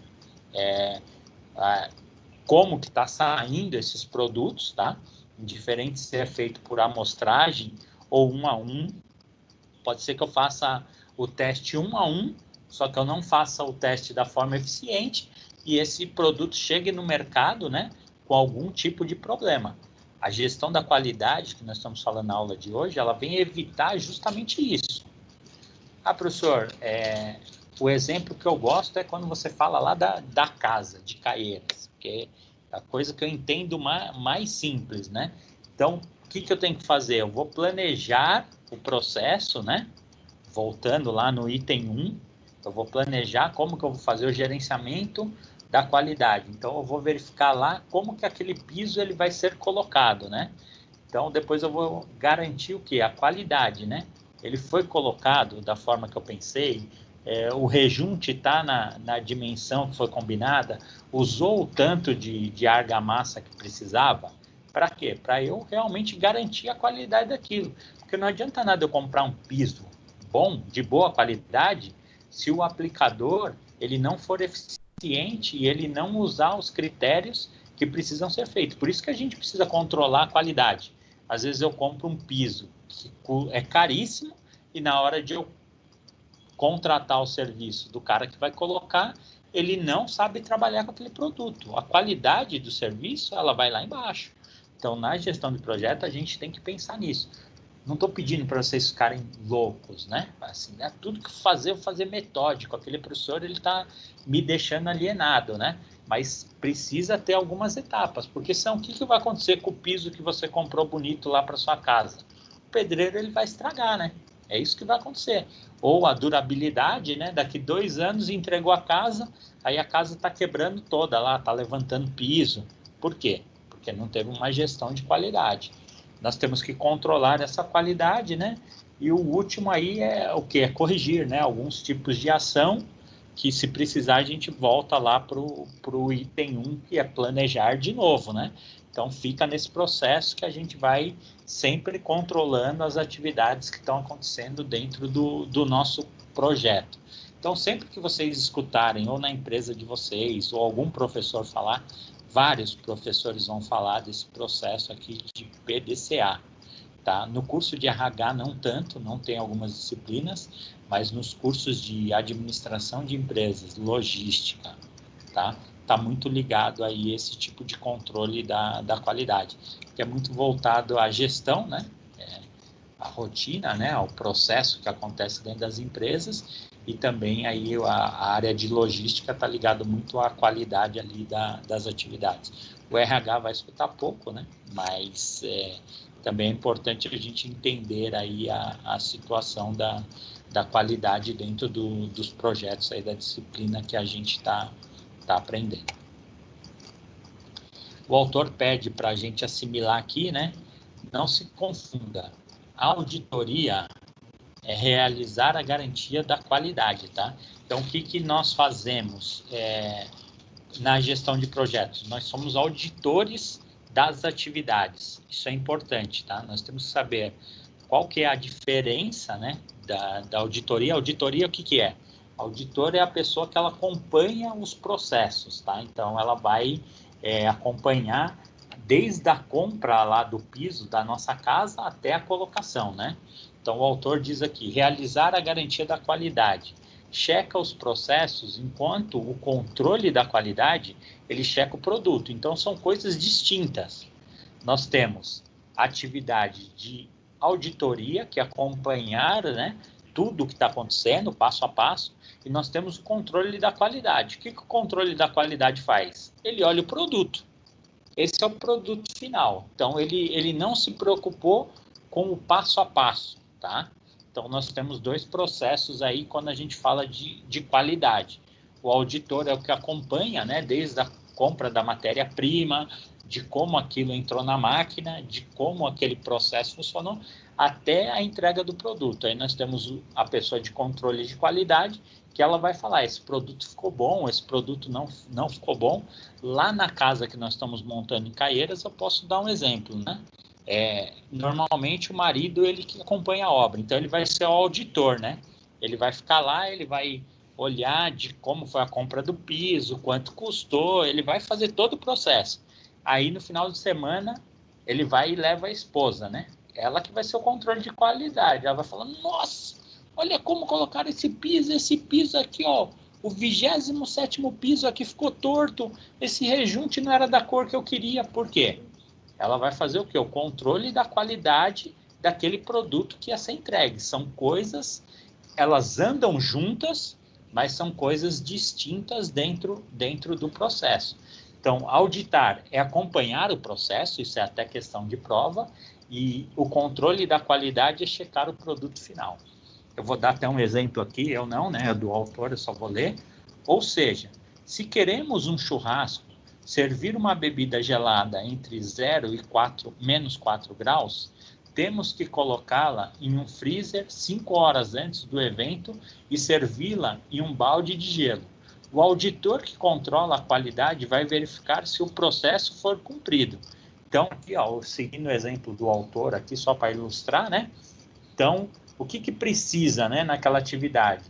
[SPEAKER 1] Como que está saindo esses produtos, tá? Indiferente se é feito por amostragem ou 1 a 1. Pode ser que eu faça o teste 1 a 1, só que eu não faça o teste da forma eficiente e esse produto chegue no mercado, né, com algum tipo de problema. A gestão da qualidade, que nós estamos falando na aula de hoje, ela vem evitar justamente isso. Professor, o exemplo que eu gosto é quando você fala lá da casa, de Caieiras, porque é a coisa que eu entendo mais simples, né? Então, o que eu tenho que fazer? Eu vou planejar o processo, né? Voltando lá no item 1, eu vou planejar como que eu vou fazer o gerenciamento da qualidade. Então, eu vou verificar lá como que aquele piso ele vai ser colocado, né? Então, depois eu vou garantir o quê? A qualidade, né? Ele foi colocado da forma que eu pensei, o rejunte está na dimensão que foi combinada, usou o tanto de argamassa que precisava. Para quê? Para eu realmente garantir a qualidade daquilo. Porque não adianta nada eu comprar um piso bom, de boa qualidade, se o aplicador ele não for eficiente e ele não usar os critérios que precisam ser feitos. Por isso que a gente precisa controlar a qualidade. Às vezes eu compro um piso que é caríssimo e na hora de eu contratar o serviço do cara que vai colocar, ele não sabe trabalhar com aquele produto. A qualidade do serviço, ela vai lá embaixo. Então, na gestão de projeto, a gente tem que pensar nisso. Não estou pedindo para vocês ficarem loucos, né? Assim, né? Tudo que fazer, eu fazer metódico. Aquele professor, ele está me deixando alienado, né? Mas precisa ter algumas etapas, porque senão o que vai acontecer com o piso que você comprou bonito lá para sua casa? O pedreiro, ele vai estragar, né? É isso que vai acontecer. Ou a durabilidade, né? Daqui 2 anos entregou a casa, aí a casa está quebrando toda lá, está levantando piso. Por quê? Porque não teve uma gestão de qualidade. Nós temos que controlar essa qualidade, né? E o último aí é o que? É corrigir, né? Alguns tipos de ação que, se precisar, a gente volta lá para o item 1, que é planejar de novo, né? Então, fica nesse processo que a gente vai sempre controlando as atividades que estão acontecendo dentro do nosso projeto. Então, sempre que vocês escutarem, ou na empresa de vocês, ou algum professor falar, vários professores vão falar desse processo aqui de PDCA. Tá? No curso de RH não tanto, não tem algumas disciplinas, mas nos cursos de administração de empresas, logística, tá? Tá muito ligado aí esse tipo de controle da qualidade, que é muito voltado à gestão, né? A rotina, né? Ao processo que acontece dentro das empresas, e também aí a área de logística está ligado muito à qualidade ali das atividades. O RH vai escutar pouco, né? Mas também é importante a gente entender aí a situação da qualidade dentro dos projetos aí da disciplina que a gente está aprendendo. O autor pede para a gente assimilar aqui, né? Não se confunda. A auditoria é realizar a garantia da qualidade, tá? Então, o que nós fazemos na gestão de projetos? Nós somos auditores das atividades. Isso é importante, tá? Nós temos que saber qual que é a diferença, né, da auditoria. A auditoria, o que é? Auditor é a pessoa que ela acompanha os processos, tá? Então, ela vai acompanhar desde a compra lá do piso da nossa casa até a colocação, né? Então, o autor diz aqui, realizar a garantia da qualidade. Checa os processos, enquanto o controle da qualidade, ele checa o produto. Então, são coisas distintas. Nós temos a atividade de auditoria, que é acompanhar, né, tudo o que está acontecendo, passo a passo, e nós temos o controle da qualidade. O que o controle da qualidade faz? Ele olha o produto. Esse é o produto final. Então, ele não se preocupou com o passo a passo, tá? Então, nós temos dois processos aí quando a gente fala de qualidade. O auditor é o que acompanha, né, desde a compra da matéria-prima, de como aquilo entrou na máquina, de como aquele processo funcionou, até a entrega do produto. Aí nós temos a pessoa de controle de qualidade, que ela vai falar, esse produto ficou bom, esse produto não ficou bom. Lá na casa que nós estamos montando em Caieiras, eu posso dar um exemplo, né? Normalmente o marido, ele que acompanha a obra, então ele vai ser o auditor, né? Ele vai ficar lá, ele vai olhar de como foi a compra do piso, quanto custou, ele vai fazer todo o processo. Aí no final de semana, ele vai e leva a esposa, né? Ela que vai ser o controle de qualidade, ela vai falar, nossa, olha como colocaram esse piso aqui, ó, o 27º piso aqui ficou torto, esse rejunte não era da cor que eu queria, por quê? Ela vai fazer o quê? O controle da qualidade daquele produto que ia ser entregue. São coisas, elas andam juntas, mas são coisas distintas dentro do processo. Então, auditar é acompanhar o processo, isso é até questão de prova, e o controle da qualidade é checar o produto final. Eu vou dar até um exemplo aqui, eu não, né? É do autor, eu só vou ler. Ou seja, se queremos um churrasco, servir uma bebida gelada entre 0 e menos 4 graus, temos que colocá-la em um freezer 5 horas antes do evento e servi-la em um balde de gelo. O auditor que controla a qualidade vai verificar se o processo for cumprido. Então, aqui, ó, seguindo o exemplo do autor aqui, só para ilustrar, né? Então, o que precisa, né, naquela atividade?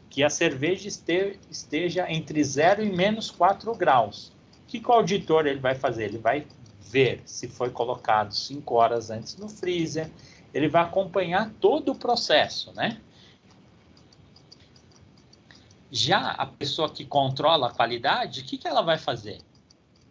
[SPEAKER 1] Que a cerveja esteja entre 0 e menos 4 graus. O que o auditor ele vai fazer? Ele vai ver se foi colocado 5 horas antes no freezer, ele vai acompanhar todo o processo, né? Já a pessoa que controla a qualidade, o que ela vai fazer?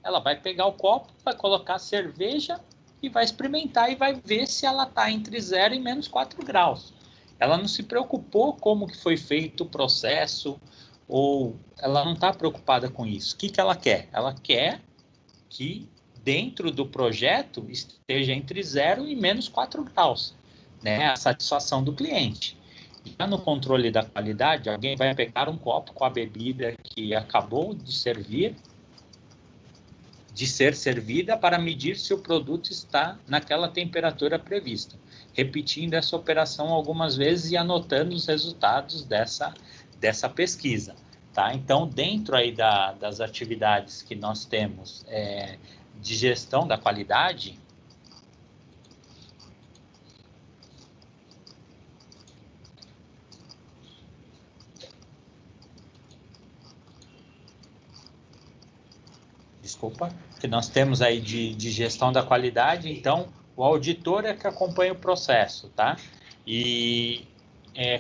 [SPEAKER 1] Ela vai pegar o copo, vai colocar a cerveja e vai experimentar e vai ver se ela está entre 0 e menos 4 graus. Ela não se preocupou como que foi feito o processo, ou ela não está preocupada com isso. O que ela quer? Ela quer que dentro do projeto esteja entre 0 e menos 4 graus, né? A satisfação do cliente. Já no controle da qualidade, alguém vai pegar um copo com a bebida que acabou de ser servida para medir se o produto está naquela temperatura prevista, repetindo essa operação algumas vezes e anotando os resultados dessa pesquisa. Tá? Então, dentro aí das atividades que nós temos de gestão da qualidade, que nós temos aí de gestão da qualidade, então o auditor é que acompanha o processo, tá? E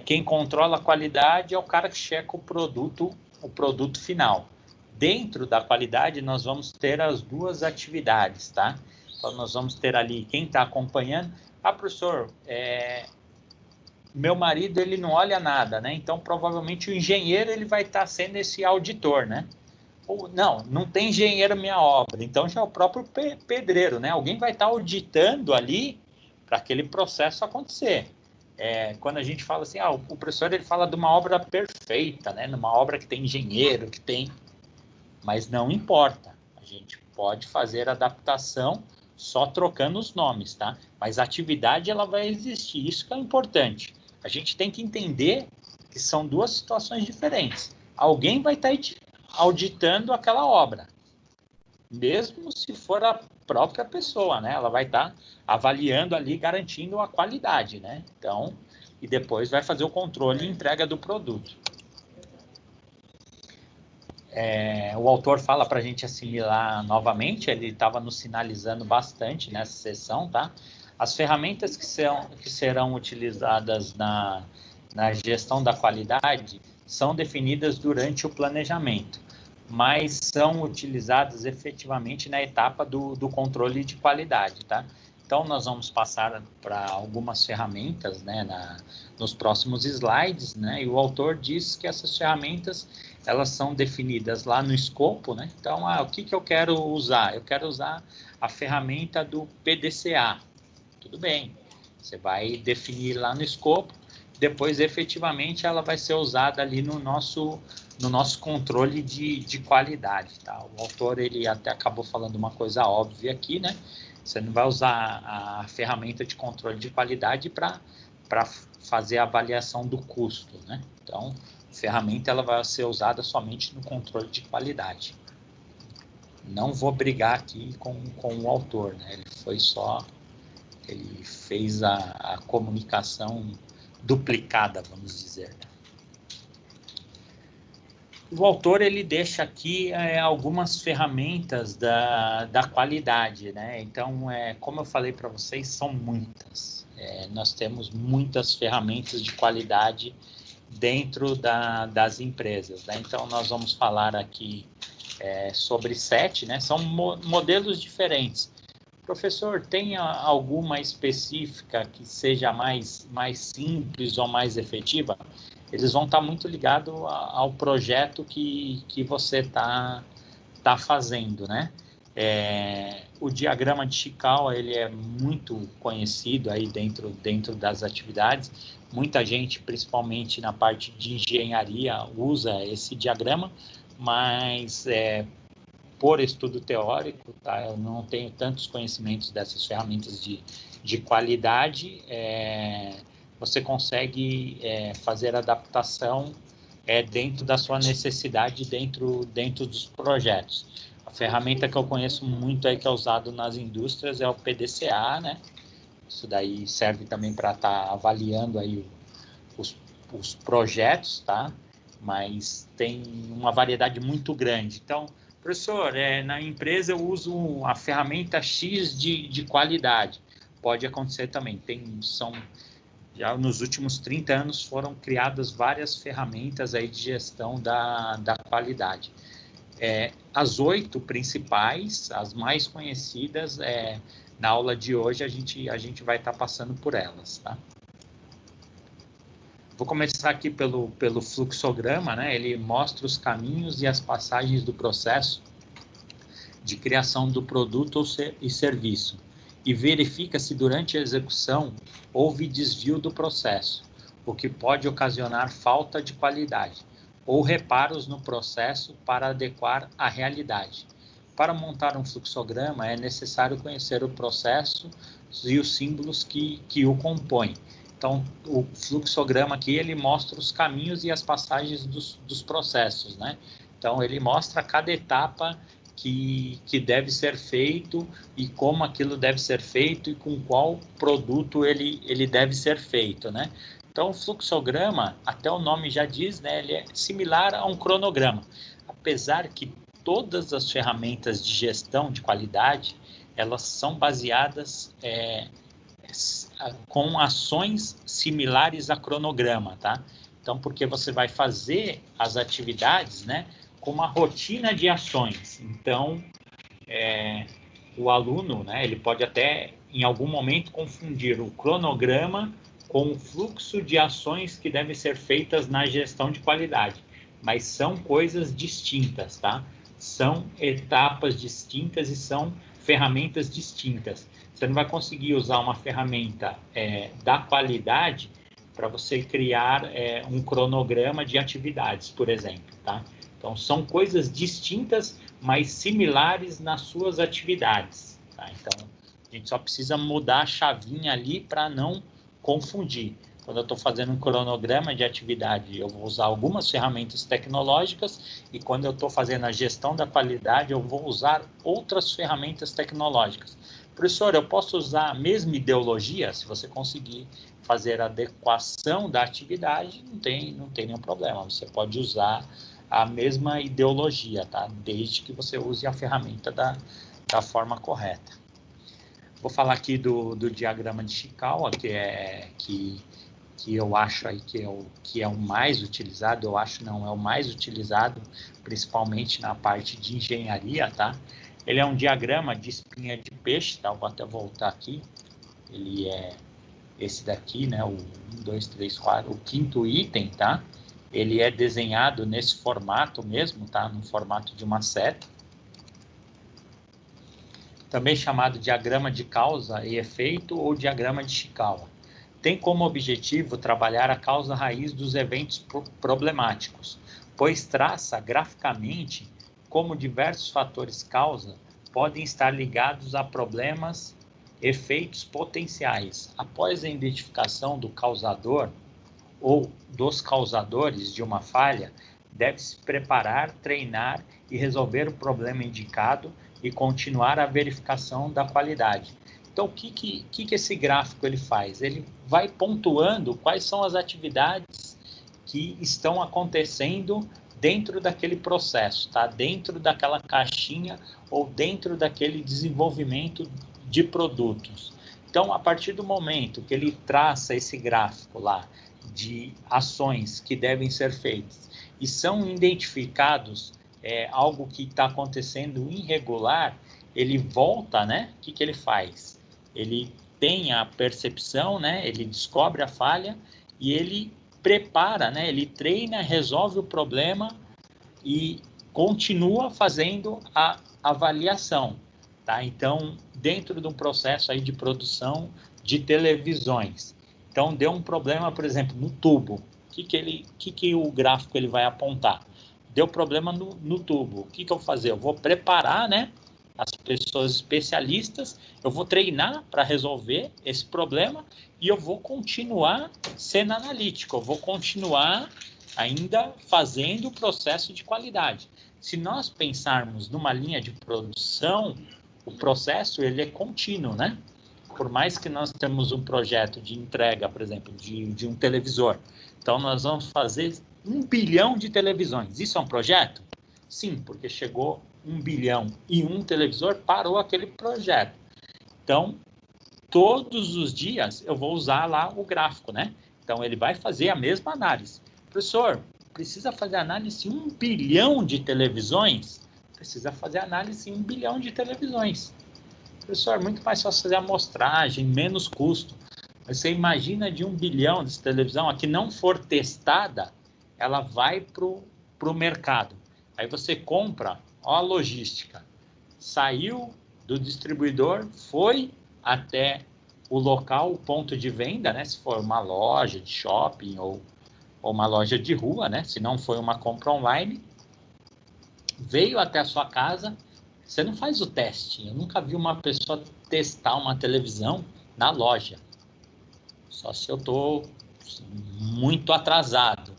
[SPEAKER 1] quem controla a qualidade é o cara que checa o produto final. Dentro da qualidade, nós vamos ter as duas atividades, tá? Então, nós vamos ter ali quem está acompanhando. Ah, professor, meu marido, ele não olha nada, né? Então, provavelmente, o engenheiro, ele vai estar sendo esse auditor, né? Ou, não tem engenheiro na minha obra. Então, já é o próprio pedreiro, né? Alguém vai estar auditando ali para aquele processo acontecer. Quando a gente fala assim, o professor, ele fala de uma obra perfeita, né? Numa obra que tem engenheiro, que tem... Mas não importa, a gente pode fazer adaptação só trocando os nomes, tá? Mas a atividade, ela vai existir, isso que é importante. A gente tem que entender que são duas situações diferentes. Alguém vai estar auditando aquela obra, mesmo se for a própria pessoa, né? Ela vai estar avaliando ali, garantindo a qualidade, né? Então, e depois vai fazer o controle e entrega do produto. O autor fala para a gente assimilar novamente, ele estava nos sinalizando bastante nessa sessão, tá? As ferramentas que serão utilizadas na gestão da qualidade são definidas durante o planejamento, mas são utilizadas efetivamente na etapa do controle de qualidade, tá? Então, nós vamos passar para algumas ferramentas, né, nos próximos slides, né, e o autor diz que essas ferramentas, elas são definidas lá no escopo, né? Então, o que eu quero usar? Eu quero usar a ferramenta do PDCA. Tudo bem, você vai definir lá no escopo, depois, efetivamente, ela vai ser usada ali no nosso controle de qualidade, tá? O autor, ele até acabou falando uma coisa óbvia aqui, né? Você não vai usar a ferramenta de controle de qualidade para fazer a avaliação do custo, né? Então, a ferramenta ela vai ser usada somente no controle de qualidade. Não vou brigar aqui com o autor, né? Ele fez a comunicação duplicada, vamos dizer. O autor, ele deixa aqui algumas ferramentas da qualidade, né? Então, como eu falei para vocês, são muitas. Nós temos muitas ferramentas de qualidade dentro das empresas, né? Então, nós vamos falar aqui sobre 7, né? São modelos diferentes. Professor, tem alguma específica que seja mais simples ou mais efetiva? Eles vão estar muito ligados ao projeto que você está fazendo, né? O diagrama de Chikawa, ele é muito conhecido aí dentro das atividades. Muita gente, principalmente na parte de engenharia, usa esse diagrama, mas por estudo teórico, tá? Eu não tenho tantos conhecimentos dessas ferramentas de qualidade, você consegue fazer adaptação dentro da sua necessidade, dentro dos projetos. A ferramenta que eu conheço muito aí, que é usado nas indústrias, é o PDCA, né? Isso daí serve também para estar avaliando aí os projetos, tá? Mas tem uma variedade muito grande. Então, professor, na empresa eu uso a ferramenta X de qualidade. Pode acontecer também. Já nos últimos 30 anos foram criadas várias ferramentas aí de gestão da qualidade. As 8 principais, as mais conhecidas, na aula de hoje a gente vai estar passando por elas, tá? Vou começar aqui pelo fluxograma, né? Ele mostra os caminhos e as passagens do processo de criação do produto e serviço e verifica se durante a execução houve desvio do processo, o que pode ocasionar falta de qualidade, ou reparos no processo para adequar à realidade. Para montar um fluxograma é necessário conhecer o processo e os símbolos que o compõem. Então, o fluxograma aqui, ele mostra os caminhos e as passagens dos processos, né? Então, ele mostra cada etapa que deve ser feito e como aquilo deve ser feito e com qual produto ele deve ser feito, né? Então, o fluxograma, até o nome já diz, né? Ele é similar a um cronograma. Apesar que todas as ferramentas de gestão de qualidade, elas são baseadas com ações similares a cronograma, tá? Então, porque você vai fazer as atividades, né, com uma rotina de ações. Então, o aluno, né, ele pode até, em algum momento, confundir o cronograma com o fluxo de ações que devem ser feitas na gestão de qualidade, mas são coisas distintas, tá? São etapas distintas e são ferramentas distintas. Você não vai conseguir usar uma ferramenta da qualidade para você criar um cronograma de atividades, por exemplo, tá? Então, são coisas distintas, mas similares nas suas atividades, tá? Então, a gente só precisa mudar a chavinha ali para não confundir. Quando eu estou fazendo um cronograma de atividade, eu vou usar algumas ferramentas tecnológicas e quando eu estou fazendo a gestão da qualidade, eu vou usar outras ferramentas tecnológicas. Professor, eu posso usar a mesma ideologia? Se você conseguir fazer a adequação da atividade, não tem nenhum problema. Você pode usar a mesma ideologia, tá? Desde que você use a ferramenta da forma correta. Vou falar aqui do diagrama de Chikawa, que eu acho aí que é o mais utilizado. Eu acho não, é o mais utilizado, principalmente na parte de engenharia, tá? Ele é um diagrama de espinha de peixe, tá? Eu vou até voltar aqui. Ele é esse daqui, né? O 1, 2, 3, 4, o quinto item, tá? Ele é desenhado nesse formato mesmo, tá? No formato de uma seta. Também chamado diagrama de causa e efeito ou diagrama de Chikawa. Tem como objetivo trabalhar a causa raiz dos eventos problemáticos, pois traça graficamente como diversos fatores causa podem estar ligados a problemas, efeitos potenciais. Após a identificação do causador ou dos causadores de uma falha, deve-se preparar, treinar e resolver o problema indicado e continuar a verificação da qualidade. Então, o que esse gráfico ele faz? Ele vai pontuando quais são as atividades que estão acontecendo dentro daquele processo, tá? Dentro daquela caixinha ou dentro daquele desenvolvimento de produtos. Então, a partir do momento que ele traça esse gráfico lá de ações que devem ser feitas e são identificados algo que está acontecendo irregular, ele volta, né? O que ele faz? Ele tem a percepção, né? Ele descobre a falha e ele prepara, né? Ele treina, resolve o problema e continua fazendo a avaliação, tá? Então, dentro de um processo aí de produção de televisões, então deu um problema, por exemplo, no tubo. O que o gráfico ele vai apontar? Deu problema no tubo. O que eu vou fazer? Eu vou preparar, né? As pessoas especialistas, eu vou treinar para resolver esse problema e eu vou continuar sendo analítico, eu vou continuar ainda fazendo o processo de qualidade. Se nós pensarmos numa linha de produção, o processo ele é contínuo, né? Por mais que nós temos um projeto de entrega, por exemplo, de um televisor, então nós vamos fazer 1 bilhão de televisões. Isso é um projeto? Sim, porque chegou 1 bilhão e um televisor, parou aquele projeto. Então, todos os dias eu vou usar lá o gráfico, né? Então, ele vai fazer a mesma análise. Professor, precisa fazer análise em 1 bilhão de televisões? Precisa fazer análise em 1 bilhão de televisões. Professor, muito mais fácil fazer amostragem, menos custo. Mas você imagina de 1 bilhão de televisão, a que não for testada, ela vai para o mercado. Aí você compra, ó a logística, saiu do distribuidor, foi até o local, o ponto de venda, né? Se for uma loja de shopping ou uma loja de rua, né? Se não foi uma compra online, veio até a sua casa, você não faz o teste. Eu nunca vi uma pessoa testar uma televisão na loja. Só se eu estou muito atrasado.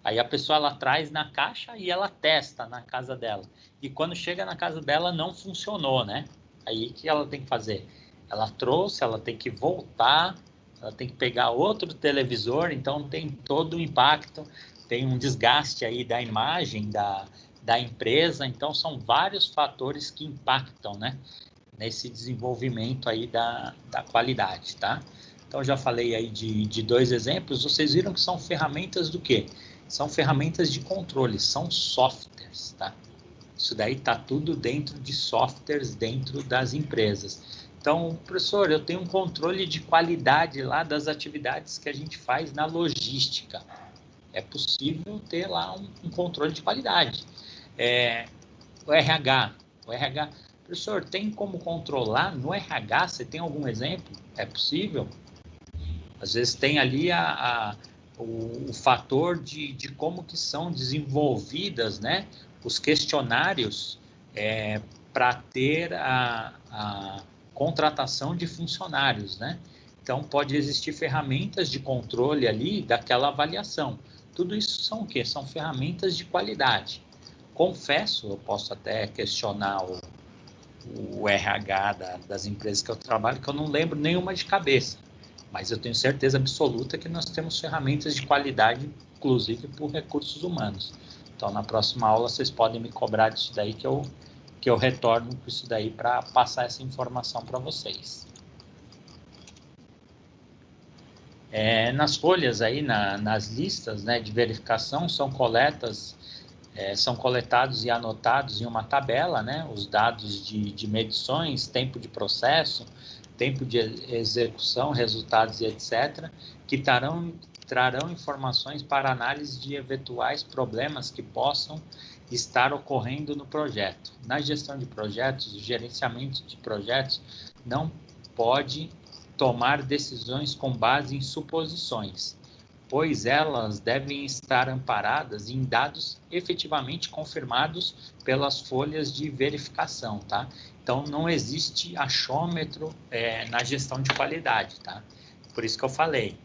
[SPEAKER 1] Aí a pessoa ela traz na caixa e ela testa na casa dela. E quando chega na casa dela não funcionou, né? Aí o que ela tem que fazer? Ela trouxe, ela tem que voltar, ela tem que pegar outro televisor, então tem todo o impacto, tem um desgaste aí da imagem da empresa, então são vários fatores que impactam, né? Nesse desenvolvimento aí da qualidade, tá? Então já falei aí de 2 exemplos, vocês viram que são ferramentas do quê? São ferramentas de controle, são softwares, tá? Isso daí está tudo dentro de softwares dentro das empresas. Então, professor, eu tenho um controle de qualidade lá das atividades que a gente faz na logística. É possível ter lá um controle de qualidade. O RH, professor, tem como controlar no RH? Você tem algum exemplo? É possível? Às vezes tem ali o fator de como que são desenvolvidas, né, os questionários para ter a contratação de funcionários, né? Então, pode existir ferramentas de controle ali daquela avaliação. Tudo isso são o quê? São ferramentas de qualidade. Confesso, eu posso até questionar o RH das empresas que eu trabalho, que eu não lembro nenhuma de cabeça. Mas eu tenho certeza absoluta que nós temos ferramentas de qualidade, inclusive por recursos humanos. Então, na próxima aula, vocês podem me cobrar disso daí, que eu retorno com isso daí para passar essa informação para vocês. Nas folhas aí, nas listas, né, de verificação, são coletados e anotados em uma tabela, né, os dados de medições, tempo de processo, tempo de execução, resultados e etc., que trarão informações para análise de eventuais problemas que possam estar ocorrendo no projeto. Na gestão de projetos, o gerenciamento de projetos não pode tomar decisões com base em suposições, pois elas devem estar amparadas em dados efetivamente confirmados pelas folhas de verificação, tá? Então, não existe achômetro na gestão de qualidade, tá? Por isso que eu falei,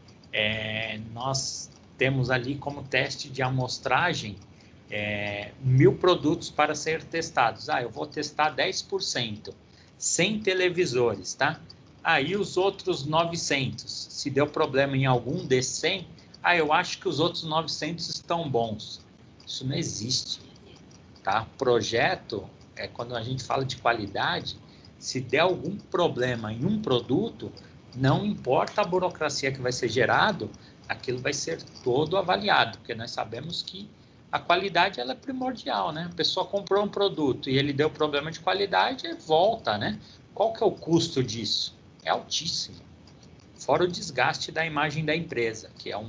[SPEAKER 1] nós temos ali como teste de amostragem 1.000 produtos para ser testados. Eu vou testar 10%, 100 televisores, tá? Aí os outros 900, se deu problema em algum desses 100, eu acho que os outros 900 estão bons. Isso não existe, tá? Projeto, quando a gente fala de qualidade, se der algum problema em um produto, não importa a burocracia que vai ser gerado, aquilo vai ser todo avaliado, porque nós sabemos que a qualidade ela é primordial, né? A pessoa comprou um produto e ele deu problema de qualidade, volta, né? Qual que é o custo disso? É altíssimo. Fora o desgaste da imagem da empresa, que é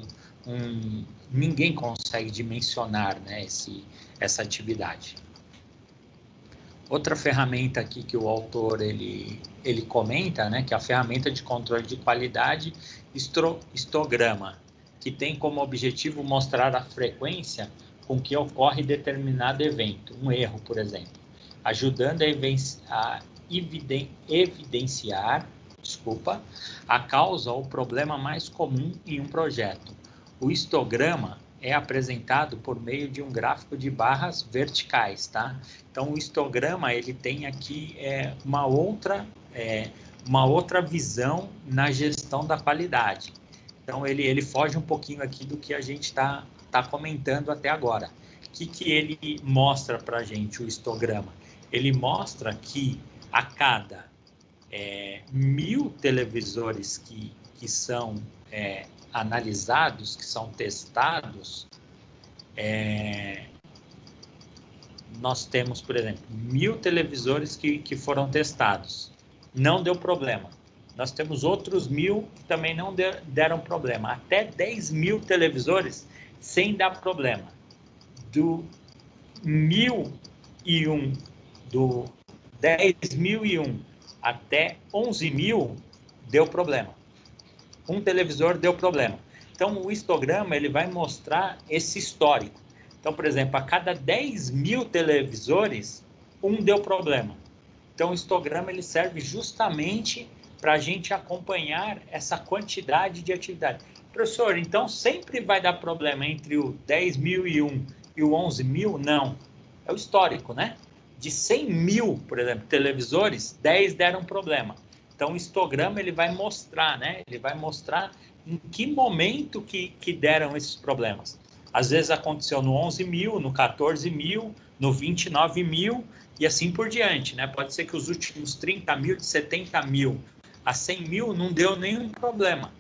[SPEAKER 1] ninguém consegue dimensionar, né, essa atividade. Outra ferramenta aqui que o autor ele comenta, né, que é a ferramenta de controle de qualidade histograma, que tem como objetivo mostrar a frequência com que ocorre determinado evento, um erro, por exemplo, ajudando a evidenciar a causa ou problema mais comum em um projeto. O histograma é apresentado por meio de um gráfico de barras verticais, tá? Então, o histograma, ele tem aqui uma outra visão na gestão da qualidade. Então, ele foge um pouquinho aqui do que a gente está comentando até agora. O que ele mostra para a gente, o histograma? Ele mostra que a cada 1.000 televisores que são analisados, que são testados, nós temos, por exemplo, 1.000 televisores que foram testados, não deu problema. Nós temos outros 1.000 que também não deram problema, até 10.000 televisores sem dar problema. Do 1.001, do 10.001 até 11.000 deu problema. Um televisor deu problema. Então, o histograma ele vai mostrar esse histórico. Então, por exemplo, a cada 10.000 televisores, um deu problema. Então, o histograma ele serve justamente para a gente acompanhar essa quantidade de atividade. Professor, então sempre vai dar problema entre o 10.001 e o 11.000? Não. É o histórico, né? De 100.000, por exemplo, televisores, 10 deram problema. Então, o histograma ele vai mostrar, né? Ele vai mostrar em que momento que deram esses problemas. Às vezes aconteceu no 11.000, no 14.000, no 29.000 e assim por diante, né? Pode ser que os últimos 30.000, de 70.000 a 100.000 não deu nenhum problema.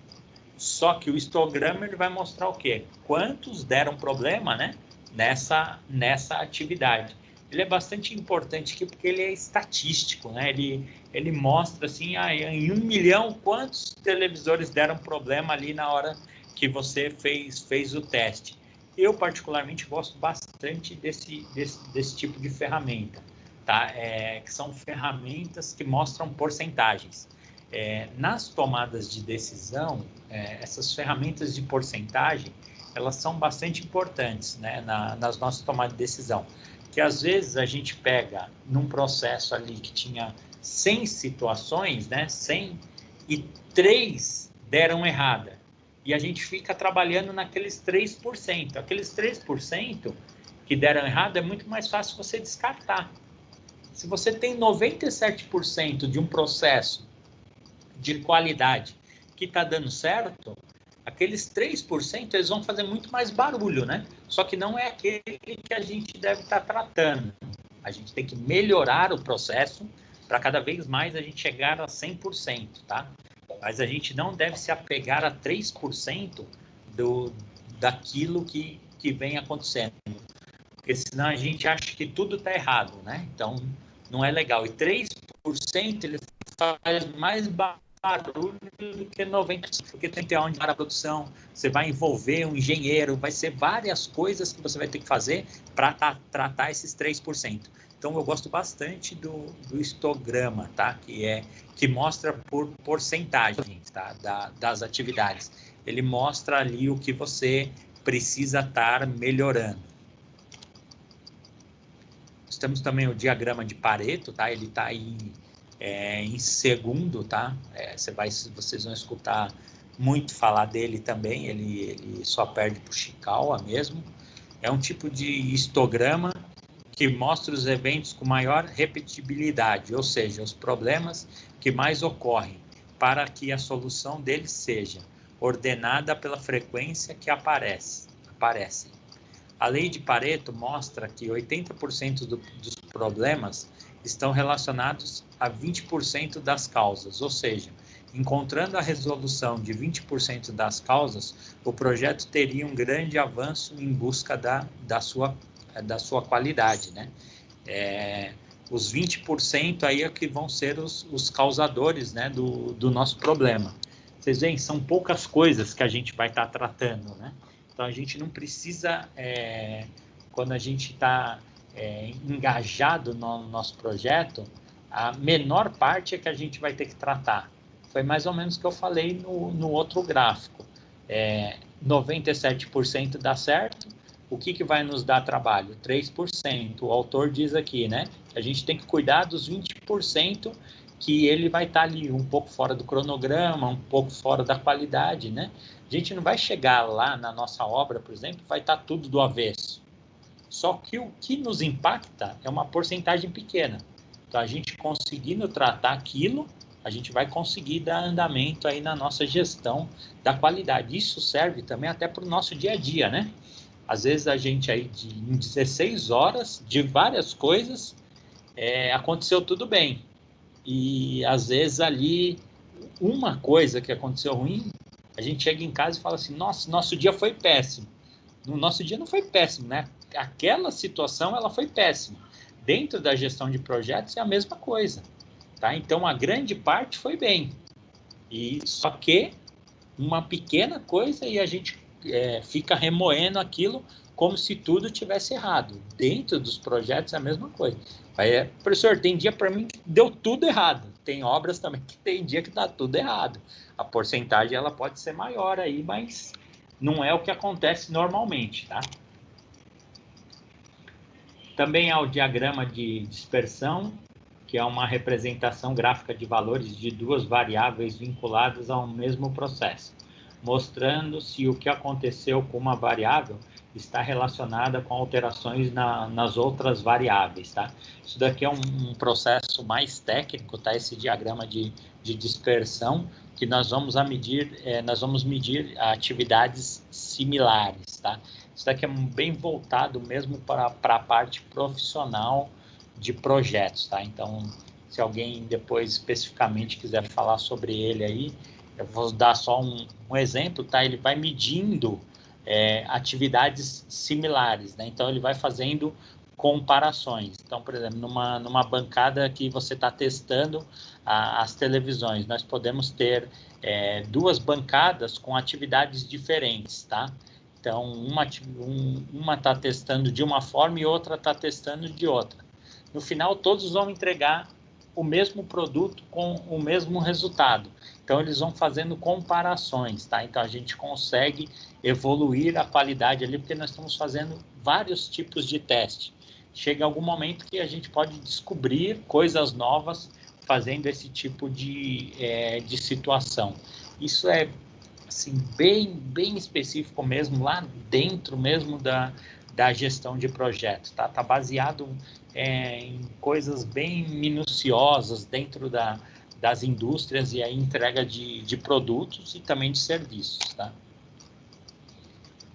[SPEAKER 1] Só que o histograma ele vai mostrar o quê? Quantos deram problema, né? Nessa atividade. Ele é bastante importante aqui porque ele é estatístico, né? Ele mostra assim, em 1 milhão, quantos televisores deram problema ali na hora que você fez o teste. Eu, particularmente, gosto bastante desse tipo de ferramenta, tá? Que são ferramentas que mostram porcentagens. Nas tomadas de decisão, essas ferramentas de porcentagem, elas são bastante importantes, né? Nas nossas tomadas de decisão. Que às vezes a gente pega num processo ali que tinha 100 situações, né? 100 e 3 deram errada. E a gente fica trabalhando naqueles 3%. Aqueles 3% que deram errado é muito mais fácil você descartar. Se você tem 97% de um processo de qualidade que está dando certo, aqueles 3% eles vão fazer muito mais barulho, né? Só que não é aquele que a gente deve estar tratando. A gente tem que melhorar o processo para cada vez mais a gente chegar a 100%, tá? Mas a gente não deve se apegar a 3% daquilo que vem acontecendo. Porque senão a gente acha que tudo está errado, né? Então, não é legal. E 3% ele faz mais barulho do que 90%, porque tem que ter onde para a produção, você vai envolver um engenheiro, vai ser várias coisas que você vai ter que fazer para tratar esses 3%. Então, eu gosto bastante do histograma, tá? Que mostra por porcentagem, tá? Das atividades. Ele mostra ali o que você precisa estar melhorando. Nós temos também o diagrama de Pareto, tá? Ele está aí em segundo, tá? Vocês vão escutar muito falar dele também, ele só perde para o Ishikawa mesmo. É um tipo de histograma que mostra os eventos com maior repetibilidade, ou seja, os problemas que mais ocorrem, para que a solução deles seja ordenada pela frequência que aparecem. A lei de Pareto mostra que 80% dos problemas estão relacionados a 20% das causas, ou seja, encontrando a resolução de 20% das causas, o projeto teria um grande avanço em busca da sua qualidade, né? Os 20% aí é que vão ser os causadores, né, do nosso problema. Vocês veem, são poucas coisas que a gente vai estar tratando, né? Então, a gente não precisa, quando a gente está engajado no nosso projeto, a menor parte é que a gente vai ter que tratar. Foi mais ou menos o que eu falei no outro gráfico. 97% dá certo. O que vai nos dar trabalho? 3%. O autor diz aqui, né? A gente tem que cuidar dos 20% que ele vai estar ali um pouco fora do cronograma, um pouco fora da qualidade, né? A gente não vai chegar lá na nossa obra, por exemplo, vai estar tudo do avesso. Só que o que nos impacta é uma porcentagem pequena. Então, a gente conseguindo tratar aquilo, a gente vai conseguir dar andamento aí na nossa gestão da qualidade. Isso serve também até para o nosso dia a dia, né? Às vezes a gente aí em 16 horas de várias coisas aconteceu tudo bem. E às vezes ali uma coisa que aconteceu ruim, a gente chega em casa e fala assim, nossa, nosso dia foi péssimo. No nosso dia não foi péssimo, né? Aquela situação ela foi péssima. Dentro da gestão de projetos é a mesma coisa, tá? Então a grande parte foi bem. E só que uma pequena coisa e a gente fica remoendo aquilo como se tudo tivesse errado. Dentro dos projetos é a mesma coisa. Professor, tem dia para mim que deu tudo errado. Tem obras também que tem dia que dá tudo errado. A porcentagem ela pode ser maior aí, mas não é o que acontece normalmente, tá? Também há o diagrama de dispersão, que é uma representação gráfica de valores de duas variáveis vinculadas ao mesmo processo, mostrando se o que aconteceu com uma variável está relacionada com alterações nas outras variáveis, tá? Isso daqui é um processo mais técnico, tá? Esse diagrama de dispersão, que nós vamos medir atividades similares, tá? Isso daqui é bem voltado mesmo para a parte profissional de projetos, tá? Então, se alguém depois especificamente quiser falar sobre ele aí, eu vou dar só um exemplo, tá? Ele vai medindo atividades similares, né? Então, ele vai fazendo comparações. Então, por exemplo, numa bancada que você está testando as televisões, nós podemos ter duas bancadas com atividades diferentes, tá? Então, uma está testando de uma forma e outra está testando de outra. No final, todos vão entregar o mesmo produto com o mesmo resultado. Então, eles vão fazendo comparações, tá? Então, a gente consegue evoluir a qualidade ali, porque nós estamos fazendo vários tipos de teste. Chega algum momento que a gente pode descobrir coisas novas fazendo esse tipo de situação. Isso é assim, bem específico mesmo, lá dentro mesmo da gestão de projetos, tá? Tá baseado em coisas bem minuciosas dentro das indústrias e a entrega de produtos e também de serviços, tá?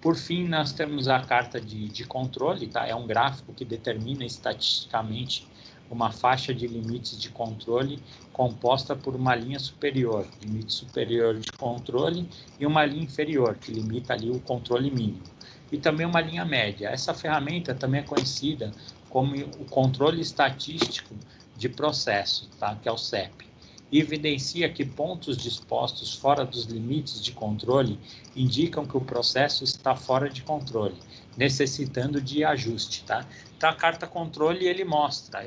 [SPEAKER 1] Por fim, nós temos a carta de controle, tá? É um gráfico que determina estatisticamente uma faixa de limites de controle composta por uma linha superior, limite superior de controle, e uma linha inferior, que limita ali o controle mínimo. E também uma linha média. Essa ferramenta também é conhecida como o controle estatístico de processo, tá? Que é o CEP. E evidencia que pontos dispostos fora dos limites de controle indicam que o processo está fora de controle, necessitando de ajuste, tá? Então, a carta controle, ele mostra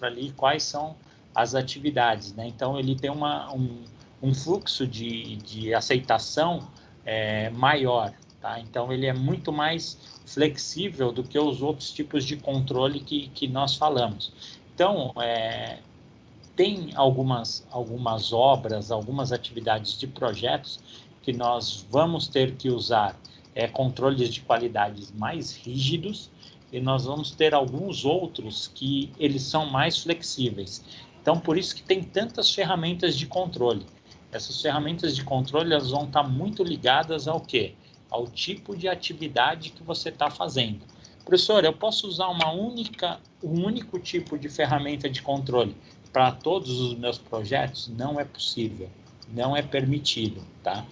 [SPEAKER 1] ali quais são as atividades, né? Então, ele tem um fluxo de aceitação maior, tá? Então, ele é muito mais flexível do que os outros tipos de controle que nós falamos. Então, tem algumas obras, algumas atividades de projetos que nós vamos ter que usar controles de qualidades mais rígidos, e nós vamos ter alguns outros que eles são mais flexíveis. Então, por isso que tem tantas ferramentas de controle. Essas ferramentas de controle, elas vão estar muito ligadas ao quê? Ao tipo de atividade que você está fazendo. Professor, eu posso usar um único tipo de ferramenta de controle para todos os meus projetos? Não é possível, não é permitido, tá?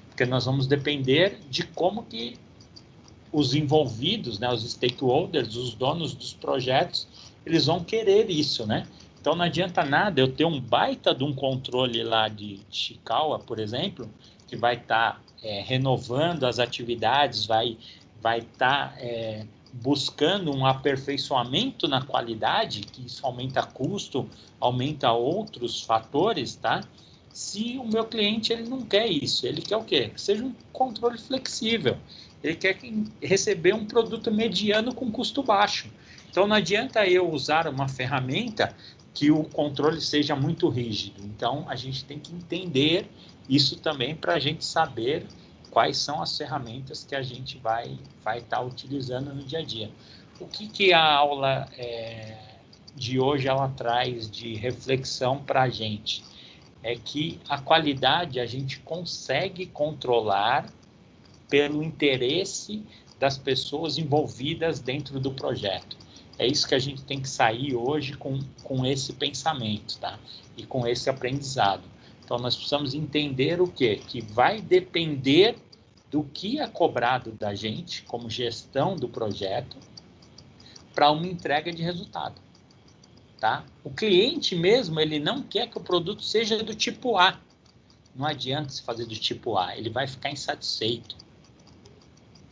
[SPEAKER 1] Porque nós vamos depender de como que os envolvidos, né, os stakeholders, os donos dos projetos, eles vão querer isso, né? Então, não adianta nada eu ter um baita de um controle lá de Ishikawa, por exemplo, que vai estar renovando as atividades, vai estar buscando um aperfeiçoamento na qualidade, que isso aumenta custo, aumenta outros fatores, tá? Se o meu cliente ele não quer isso, ele quer o quê? Que seja um controle flexível. Ele quer receber um produto mediano com custo baixo. Então, não adianta eu usar uma ferramenta que o controle seja muito rígido. Então, a gente tem que entender isso também para a gente saber quais são as ferramentas que a gente vai estar utilizando no dia a dia. O que a aula de hoje ela traz de reflexão para a gente? É que a qualidade a gente consegue controlar pelo interesse das pessoas envolvidas dentro do projeto. É isso que a gente tem que sair hoje com esse pensamento, tá? E com esse aprendizado. Então, nós precisamos entender o quê? Que vai depender do que é cobrado da gente, como gestão do projeto, para uma entrega de resultado, tá? O cliente mesmo, ele não quer que o produto seja do tipo A. Não adianta se fazer do tipo A, ele vai ficar insatisfeito.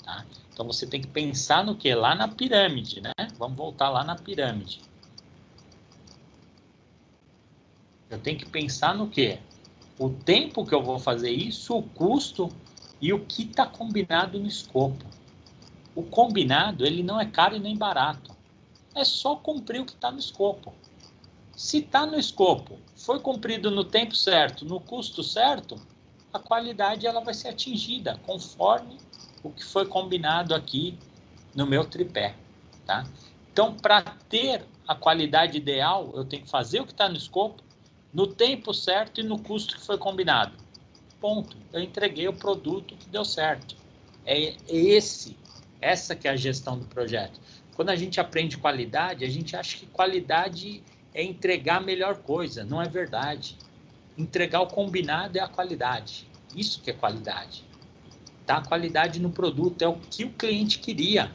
[SPEAKER 1] Tá? Então, você tem que pensar no quê? Lá na pirâmide, né? Vamos voltar lá na pirâmide. Eu tenho que pensar no quê? O tempo que eu vou fazer isso, o custo e o que está combinado no escopo. O combinado, ele não é caro e nem barato. É só cumprir o que está no escopo. Se está no escopo, foi cumprido no tempo certo, no custo certo, a qualidade ela vai ser atingida conforme o que foi combinado aqui no meu tripé, tá? Então, para ter a qualidade ideal, eu tenho que fazer o que está no escopo, no tempo certo e no custo que foi combinado. Ponto. Eu entreguei o produto que deu certo. Essa que é a gestão do projeto. Quando a gente aprende qualidade, a gente acha que qualidade é entregar a melhor coisa. Não é verdade. Entregar o combinado é a qualidade. Isso que é qualidade. Tá? A qualidade no produto é o que o cliente queria.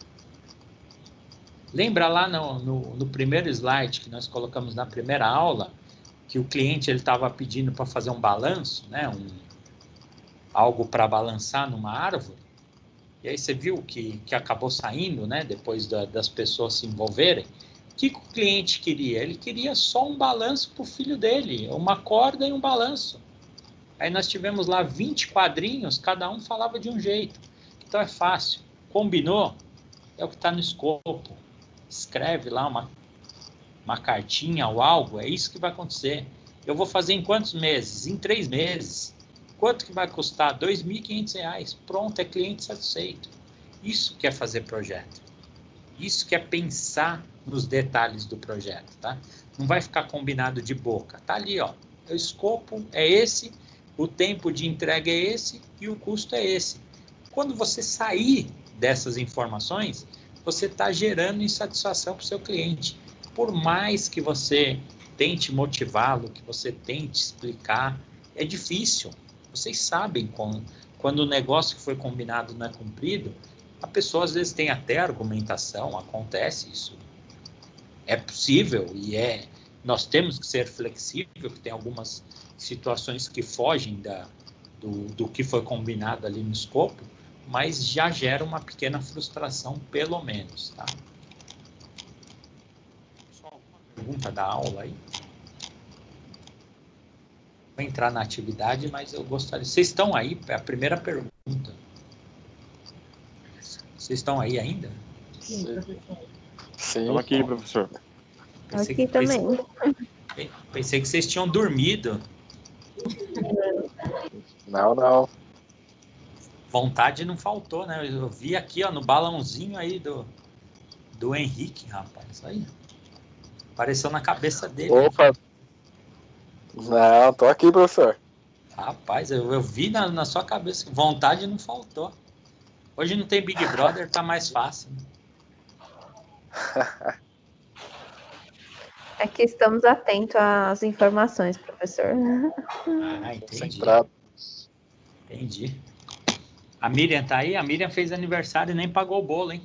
[SPEAKER 1] Lembra lá no primeiro slide que nós colocamos na primeira aula, que o cliente estava pedindo para fazer um balanço, né? Algo para balançar numa árvore? E aí você viu que acabou saindo, né? Depois das pessoas se envolverem. O que o cliente queria? Ele queria só um balanço para o filho dele, uma corda e um balanço. Aí nós tivemos lá 20 quadrinhos, cada um falava de um jeito. Então é fácil. Combinou? É o que está no escopo. Escreve lá uma cartinha ou algo, é isso que vai acontecer. Eu vou fazer em quantos meses? Em 3 meses. Quanto que vai custar? R$ 2.500. Pronto, é cliente satisfeito. Isso que é fazer projeto. Isso que é pensar nos detalhes do projeto, tá? Não vai ficar combinado de boca. Tá ali, ó. O escopo é esse, o tempo de entrega é esse e o custo é esse. Quando você sair dessas informações, você está gerando insatisfação para o seu cliente. Por mais que você tente motivá-lo, que você tente explicar, é difícil. Vocês sabem quando o negócio que foi combinado não é cumprido, a pessoa às vezes tem até argumentação, acontece isso. É possível nós temos que ser flexível, que tem algumas situações que fogem do que foi combinado ali no escopo, mas já gera uma pequena frustração, pelo menos, tá? Só alguma pergunta da aula aí? Vou entrar na atividade, mas eu gostaria... Vocês estão aí? É a primeira pergunta. Vocês estão aí ainda?
[SPEAKER 4] Sim, professor. Sim. Estamos aqui, professor.
[SPEAKER 1] Pensei que vocês tinham dormido.
[SPEAKER 4] Não.
[SPEAKER 1] Vontade não faltou, né? Eu vi aqui, ó, no balãozinho aí do Henrique, rapaz. Aí. Apareceu na cabeça dele.
[SPEAKER 4] Opa! Não, tô aqui, professor.
[SPEAKER 1] Rapaz, eu vi na sua cabeça. Vontade não faltou. Hoje não tem Big Brother, tá mais fácil.
[SPEAKER 2] É que estamos atentos às informações, professor.
[SPEAKER 1] Ah, entendi. A Miriam tá aí? A Miriam fez aniversário e nem pagou o bolo, hein?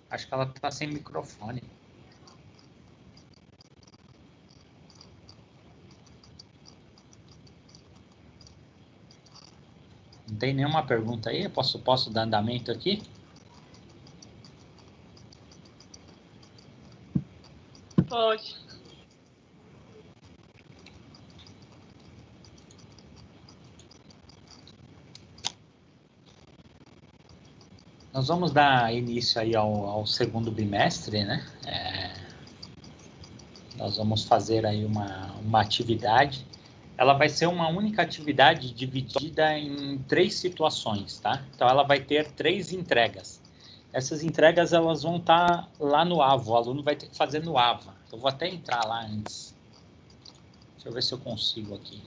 [SPEAKER 1] Acho que ela tá sem microfone. Não tem nenhuma pergunta aí? Eu posso dar andamento aqui?
[SPEAKER 3] Pode.
[SPEAKER 1] Nós vamos dar início aí ao segundo bimestre, né? Nós vamos fazer aí uma atividade. Ela vai ser uma única atividade dividida em 3 situações, tá? Então, ela vai ter 3 entregas. Essas entregas, elas vão estar lá no AVA. O aluno vai ter que fazer no AVA. Eu vou até entrar lá antes. Deixa eu ver se eu consigo aqui.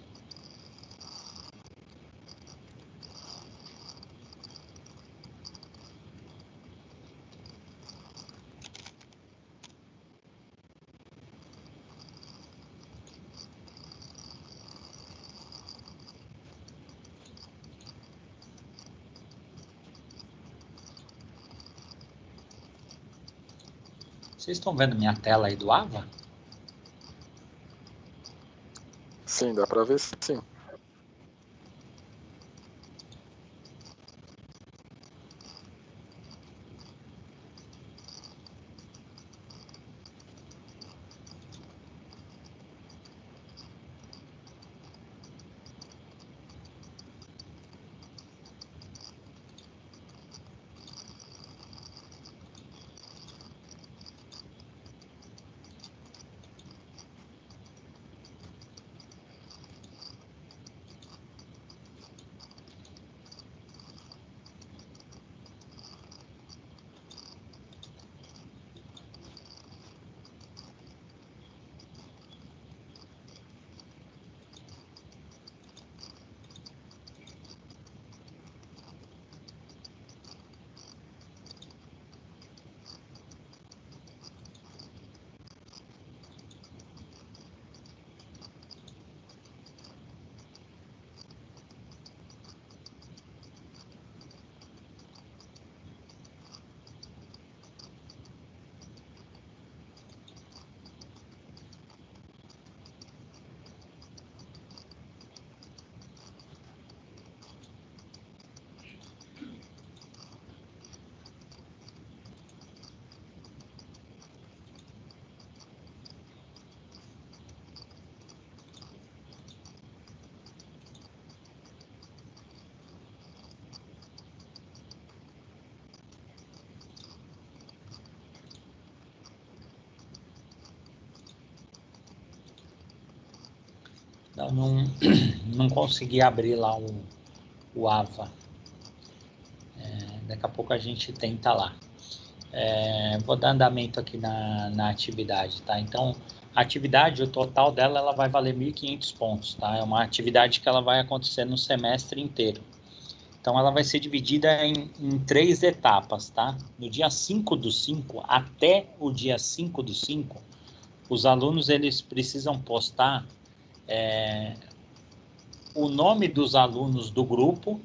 [SPEAKER 1] Vocês estão vendo minha tela aí do AVA?
[SPEAKER 4] Sim, dá para ver sim.
[SPEAKER 1] Não consegui abrir lá o AVA. Daqui a pouco a gente tenta lá. Vou dar andamento aqui na atividade, tá? Então, a atividade, o total dela, ela vai valer 1.500 pontos, tá? É uma atividade que ela vai acontecer no semestre inteiro. Então, ela vai ser dividida em 3 etapas, tá? No dia 5/5 até o dia 5/5, os alunos, eles precisam postar o nome dos alunos do grupo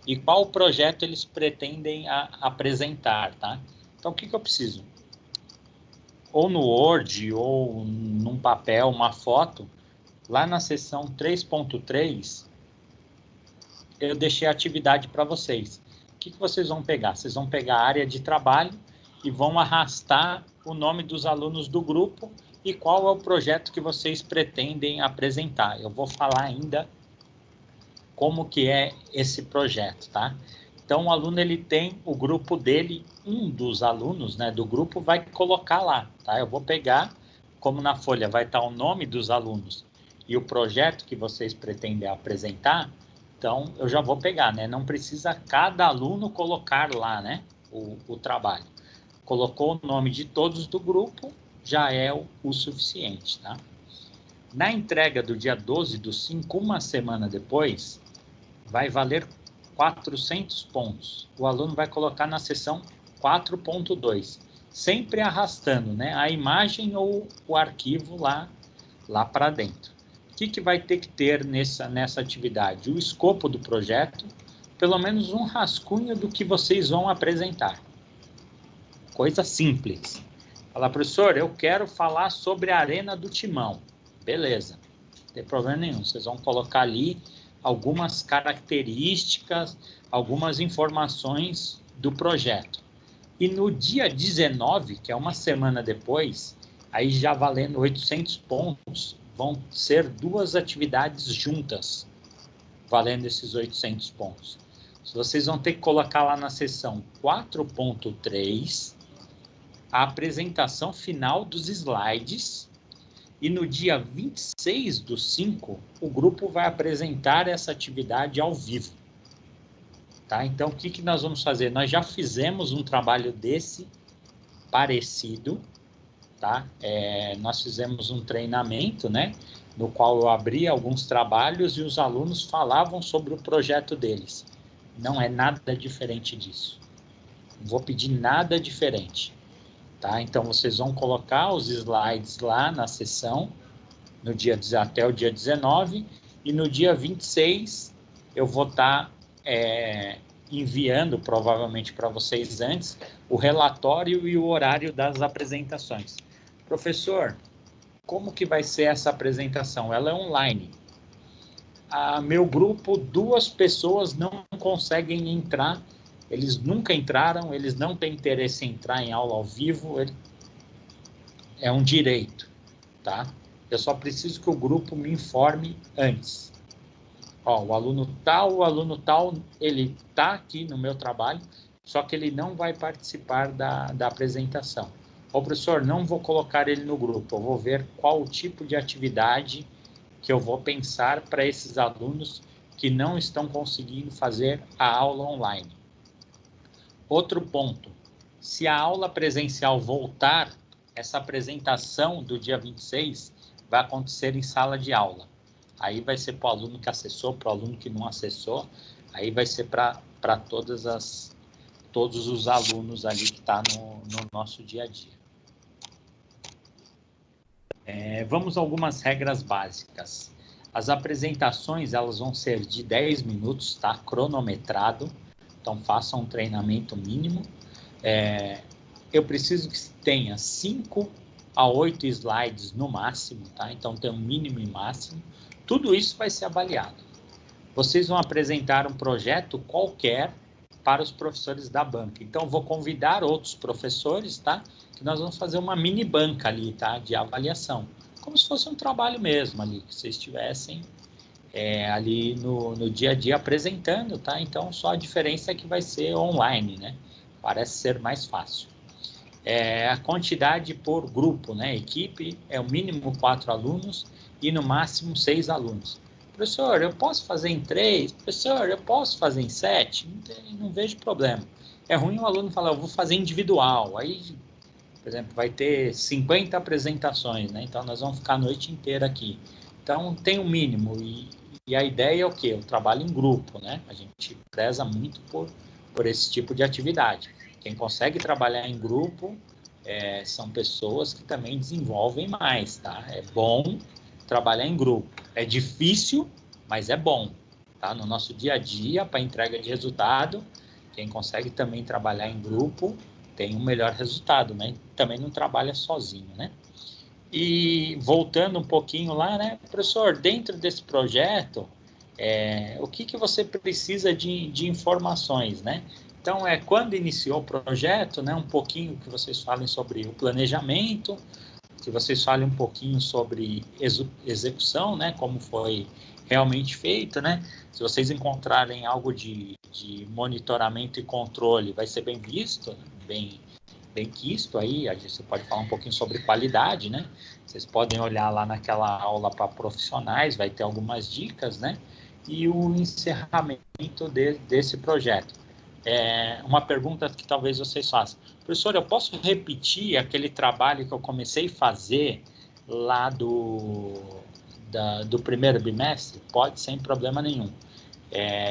[SPEAKER 1] e qual projeto eles pretendem apresentar, tá? Então, o que eu preciso? Ou no Word, ou num papel, uma foto, lá na seção 3.3, eu deixei a atividade para vocês. O que vocês vão pegar? Vocês vão pegar a área de trabalho e vão arrastar o nome dos alunos do grupo e qual é o projeto que vocês pretendem apresentar. Eu vou falar ainda como que é esse projeto, tá? Então, o aluno, ele tem o grupo dele, um dos alunos, né, do grupo vai colocar lá, tá? Eu vou pegar, como na folha vai estar o nome dos alunos e o projeto que vocês pretendem apresentar, então eu já vou pegar, né? Não precisa cada aluno colocar lá, né, o trabalho. Colocou o nome de todos do grupo, já é o suficiente, tá? Na entrega do dia 12/5, uma semana depois, vai valer 400 pontos. O aluno vai colocar na seção 4.2, sempre arrastando, né, a imagem ou o arquivo lá para dentro. O que vai ter que ter nessa atividade? O escopo do projeto, pelo menos um rascunho do que vocês vão apresentar. Coisa simples. Fala, professor, eu quero falar sobre a Arena do Timão. Beleza, não tem problema nenhum. Vocês vão colocar ali algumas características, algumas informações do projeto. E no dia 19, que é uma semana depois, aí já valendo 800 pontos, vão ser 2 atividades juntas, valendo esses 800 pontos. Vocês vão ter que colocar lá na seção 4.3 a apresentação final dos slides. E no dia 26/5, o grupo vai apresentar essa atividade ao vivo. Tá? Então, o que nós vamos fazer? Nós já fizemos um trabalho desse parecido, tá? Nós fizemos um treinamento, né? No qual eu abri alguns trabalhos e os alunos falavam sobre o projeto deles. Não é nada diferente disso. Não vou pedir nada diferente. Tá? Então, vocês vão colocar os slides lá na sessão, até o dia 19, e no dia 26 eu vou estar enviando, provavelmente para vocês antes, o relatório e o horário das apresentações. Professor, como que vai ser essa apresentação? Ela é online. Meu grupo, 2 pessoas não conseguem entrar. Eles nunca entraram, eles não têm interesse em entrar em aula ao vivo, é um direito, tá? Eu só preciso que o grupo me informe antes. Ó, o aluno tal, ele está aqui no meu trabalho, só que ele não vai participar da apresentação. Ô, professor, não vou colocar ele no grupo, eu vou ver qual o tipo de atividade que eu vou pensar para esses alunos que não estão conseguindo fazer a aula online. Outro ponto, se a aula presencial voltar, essa apresentação do dia 26 vai acontecer em sala de aula. Aí vai ser para o aluno que acessou, para o aluno que não acessou, aí vai ser para todos os alunos ali que estão no nosso dia a dia. Vamos a algumas regras básicas. As apresentações, elas vão ser de 10 minutos, tá? Cronometrado. Então, façam um treinamento mínimo. Eu preciso que tenha 5 a 8 slides no máximo, tá? Então, tem um mínimo e máximo. Tudo isso vai ser avaliado. Vocês vão apresentar um projeto qualquer para os professores da banca. Então, vou convidar outros professores, tá? Que nós vamos fazer uma mini banca ali, tá? De avaliação. Como se fosse um trabalho mesmo ali, que vocês estivessem ali no dia a dia apresentando, tá? Então, só a diferença é que vai ser online, né? Parece ser mais fácil. A quantidade por grupo, né? Equipe é o mínimo 4 alunos e no máximo 6 alunos. Professor, eu posso fazer em 3? Professor, eu posso fazer em 7? Não vejo problema. É ruim o aluno falar, eu vou fazer individual. Aí, por exemplo, vai ter 50 apresentações, né? Então, nós vamos ficar a noite inteira aqui. Então, tem um mínimo. E a ideia é o quê? O trabalho em grupo, né? A gente preza muito por esse tipo de atividade. Quem consegue trabalhar em grupo são pessoas que também desenvolvem mais, tá? É bom trabalhar em grupo. É difícil, mas é bom, tá? No nosso dia a dia, para entrega de resultado, quem consegue também trabalhar em grupo tem um melhor resultado, né? Também não trabalha sozinho, né? E voltando um pouquinho lá, né, professor, dentro desse projeto, o que você precisa de informações, né? Então, quando iniciou o projeto, né, um pouquinho que vocês falem sobre o planejamento, que vocês falem um pouquinho sobre execução, né, como foi realmente feito, né? Se vocês encontrarem algo de monitoramento e controle, vai ser bem visto, bem quisto aí, a gente pode falar um pouquinho sobre qualidade, né? Vocês podem olhar lá naquela aula para profissionais, vai ter algumas dicas, né? E o encerramento desse projeto. Uma pergunta que talvez vocês façam. Professor, eu posso repetir aquele trabalho que eu comecei a fazer lá do primeiro bimestre? Pode, sem problema nenhum.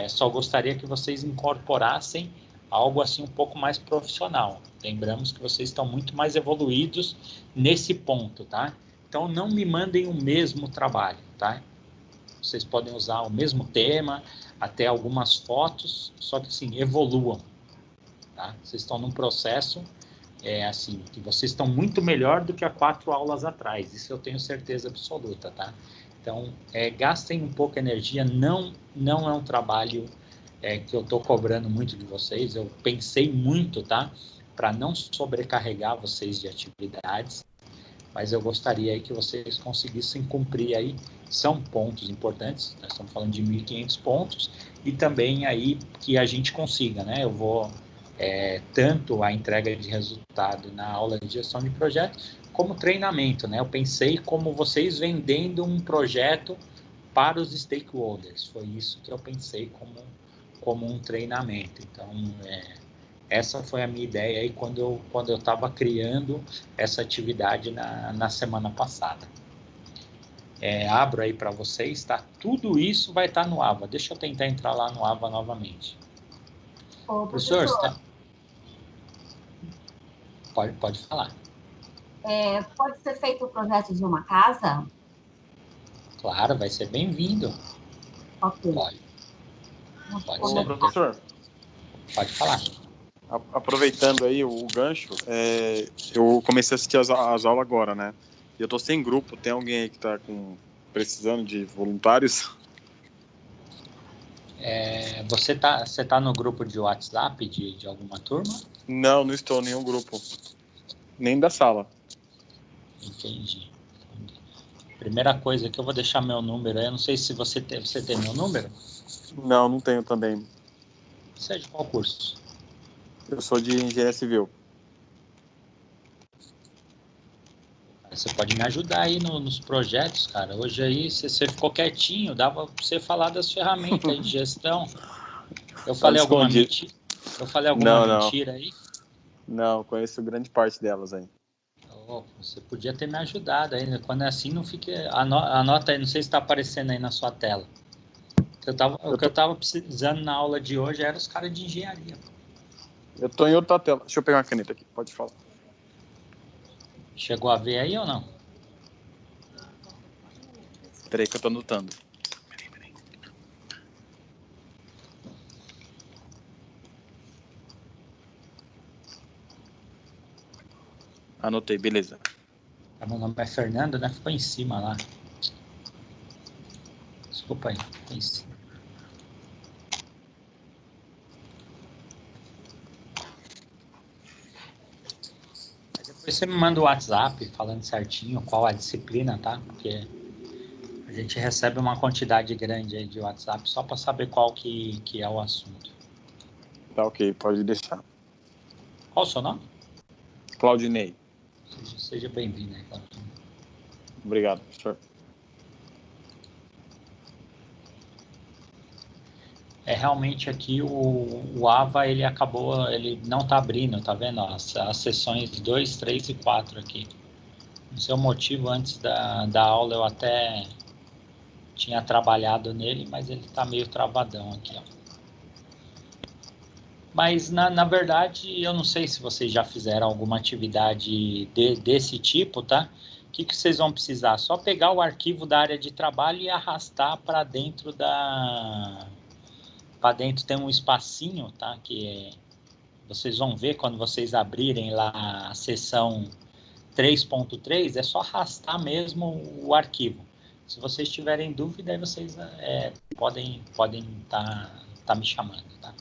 [SPEAKER 1] Só gostaria que vocês incorporassem algo assim um pouco mais profissional. Lembramos que vocês estão muito mais evoluídos nesse ponto, tá? Então, não me mandem o mesmo trabalho, tá? Vocês podem usar o mesmo tema, até algumas fotos, só que assim, evoluam, tá? Vocês estão num processo, assim, que vocês estão muito melhor do que há 4 aulas atrás, isso eu tenho certeza absoluta, tá? Então, gastem um pouco de energia, não é um trabalho que eu estou cobrando muito de vocês, eu pensei muito, tá? Para não sobrecarregar vocês de atividades, mas eu gostaria aí que vocês conseguissem cumprir aí, são pontos importantes, nós estamos falando de 1.500 pontos, e também aí que a gente consiga, né? Eu vou, tanto a entrega de resultado na aula de gestão de projetos, como treinamento, né? Eu pensei como vocês vendendo um projeto para os stakeholders, foi isso que eu pensei como um treinamento. Então, essa foi a minha ideia aí quando eu estava criando essa atividade na semana passada. Abro aí para vocês, tá? Tudo isso vai estar no AVA. Deixa eu tentar entrar lá no AVA novamente.
[SPEAKER 5] Ô,
[SPEAKER 1] Professor,
[SPEAKER 5] professor,
[SPEAKER 1] pode falar.
[SPEAKER 5] pode ser feito o projeto de uma casa?
[SPEAKER 1] Claro, vai ser bem-vindo.
[SPEAKER 5] Ok.
[SPEAKER 1] Pode
[SPEAKER 4] Ô,
[SPEAKER 1] ser.
[SPEAKER 4] professor,
[SPEAKER 1] Pode falar.
[SPEAKER 4] aproveitando aí o gancho, eu comecei a assistir as aulas agora, né? E eu tô sem grupo, tem alguém aí que tá precisando de voluntários?
[SPEAKER 1] Você tá no grupo de WhatsApp de alguma turma?
[SPEAKER 4] Não estou em nenhum grupo, nem da sala.
[SPEAKER 1] Entendi. Primeira coisa que eu vou deixar meu número aí, eu não sei se você tem meu número?
[SPEAKER 4] Não tenho também.
[SPEAKER 1] Você é de qual curso?
[SPEAKER 4] Eu sou de engenharia civil.
[SPEAKER 1] Você pode me ajudar aí nos projetos, cara. Hoje aí você ficou quietinho, dava pra você falar das ferramentas aí de gestão. Eu falei alguma mentira? Mentira aí?
[SPEAKER 4] Não, conheço grande parte delas aí.
[SPEAKER 1] Você podia ter me ajudado aí, né? Quando é assim, não fique. Anota aí, não sei se está aparecendo aí na sua tela. O que eu tava precisando na aula de hoje era os caras de engenharia.
[SPEAKER 4] Eu tô em outra tela. Deixa eu pegar uma caneta aqui, pode falar.
[SPEAKER 1] Chegou a ver aí ou não?
[SPEAKER 4] Peraí que eu tô anotando. Anotei, beleza.
[SPEAKER 1] Meu nome é Fernando, né? Ficou em cima lá. Desculpa aí, ficou em cima. Depois você me manda o WhatsApp falando certinho qual a disciplina, tá? Porque a gente recebe uma quantidade grande aí de WhatsApp só para saber qual que é o assunto.
[SPEAKER 4] Tá ok, pode deixar.
[SPEAKER 1] Qual o seu nome?
[SPEAKER 4] Claudinei.
[SPEAKER 1] Seja bem-vindo aí, Claudinei.
[SPEAKER 4] Obrigado, professor.
[SPEAKER 1] realmente aqui o AVA, ele acabou, ele não está abrindo, tá vendo? As sessões 2, 3 e 4 aqui. Não sei o motivo, antes da aula eu até tinha trabalhado nele, mas ele está meio travadão aqui, ó. Mas, na verdade, eu não sei se vocês já fizeram alguma atividade desse tipo, tá? O que vocês vão precisar? Só pegar o arquivo da área de trabalho e arrastar para dentro Para dentro tem um espacinho, tá? Que vocês vão ver quando vocês abrirem lá a seção 3.3, é só arrastar mesmo o arquivo. Se vocês tiverem dúvida, aí vocês podem tá me chamando, tá?